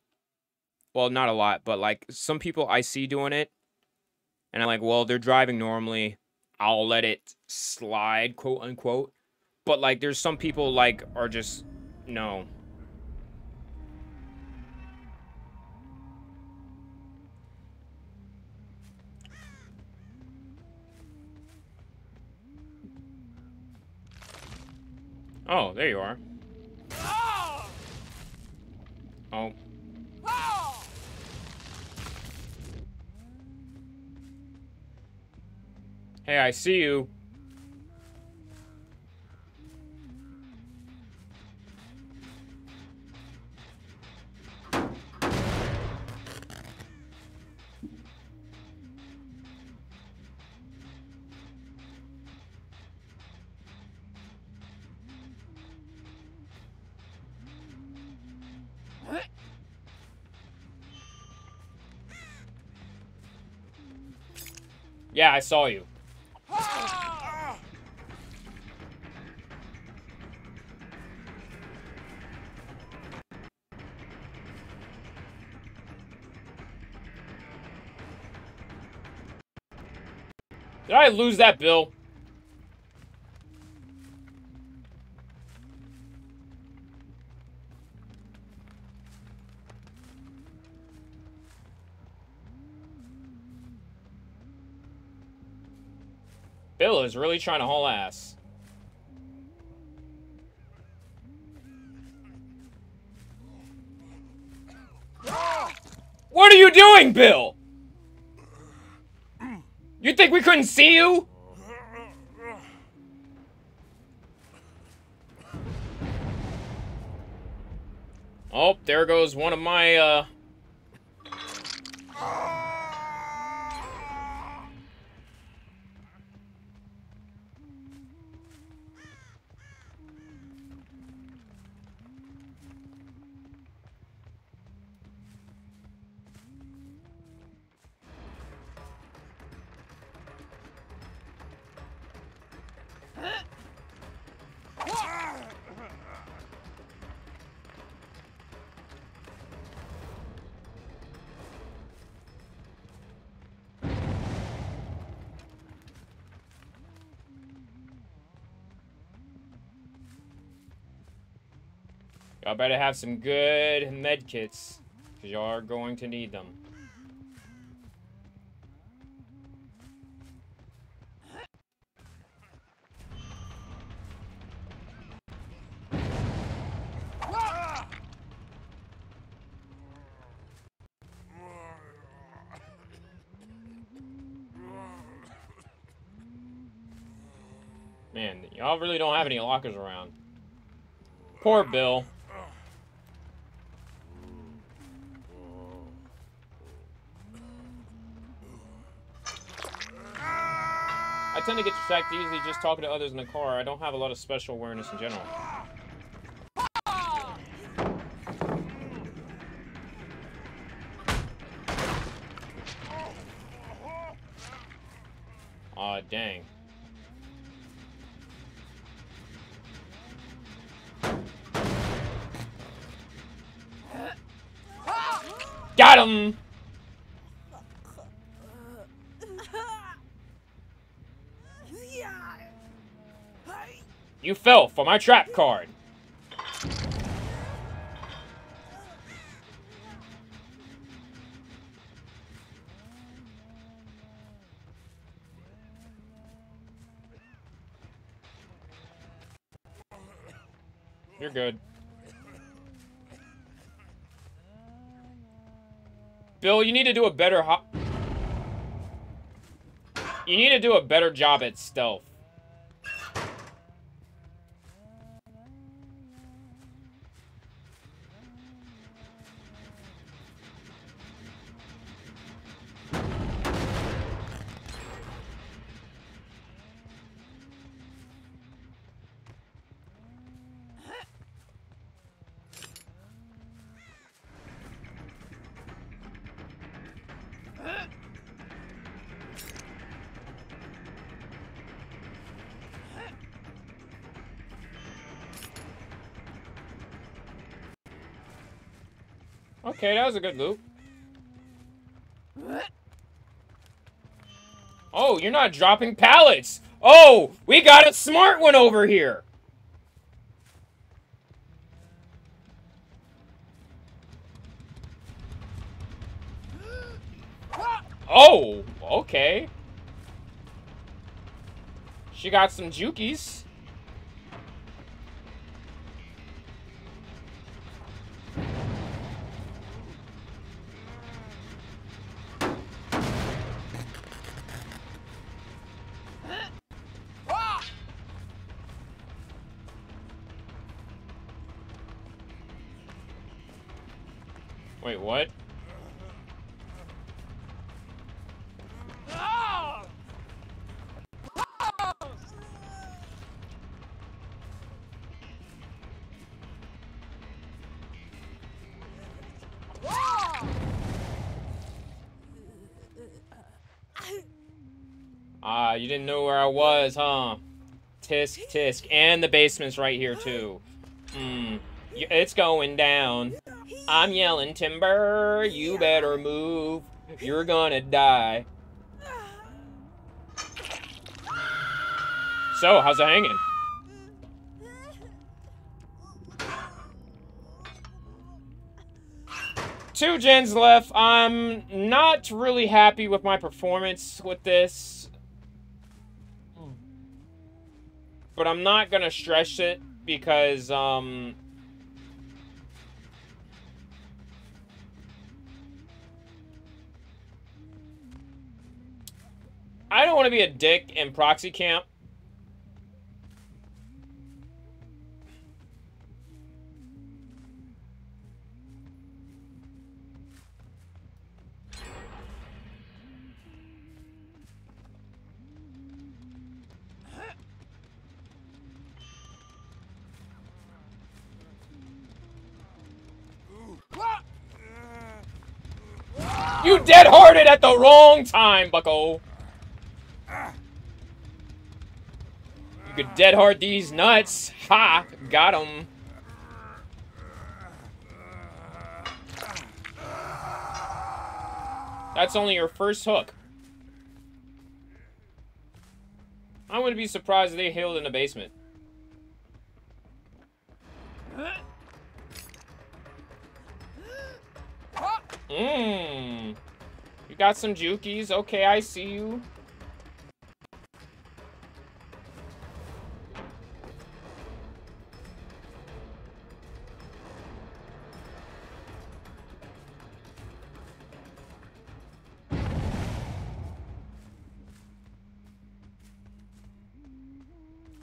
well, not a lot, but like some people I see doing it, and I'm like, well, they're driving normally. I'll let it slide, quote unquote. But like, there's some people like are just no. Oh, there you are. Oh. Hey, I see you. Yeah, I saw you. Did I lose that bill? Bill is really trying to haul ass. What are you doing, Bill? You think we couldn't see you? Oh, there goes one of my, Y'all better have some good med kits, because y'all are going to need them. Man, y'all really don't have any lockers around. Poor Bill. I tend to get distracted easily just talking to others in the car. I don't have a lot of special awareness in general. Aw, dang. Got him! You fell for my trap card. You're good. Bill, you need to do a better You need to do a better job at stealth. Okay, that was a good loop. Oh, you're not dropping pallets. Oh, we got a smart one over here. Oh, okay. She got some jukies. Wait, what? Ah, you didn't know where I was, huh? Tisk, tisk. And the basement's right here, too. It's going down. I'm yelling, Timber, you better move. You're gonna die. So, how's it hanging? Two gens left. I'm not really happy with my performance with this. But I'm not gonna stress it because, I don't want to be a dick in proxy camp. You dead-hearted at the wrong time, bucko. You could dead-heart these nuts. Ha! Got him. That's only your first hook. I wouldn't be surprised if they healed in the basement. You got some jukies. Okay, I see you.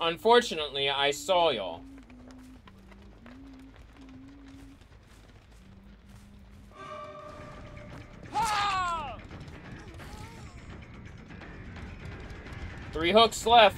Unfortunately, I saw y'all. Three hooks left.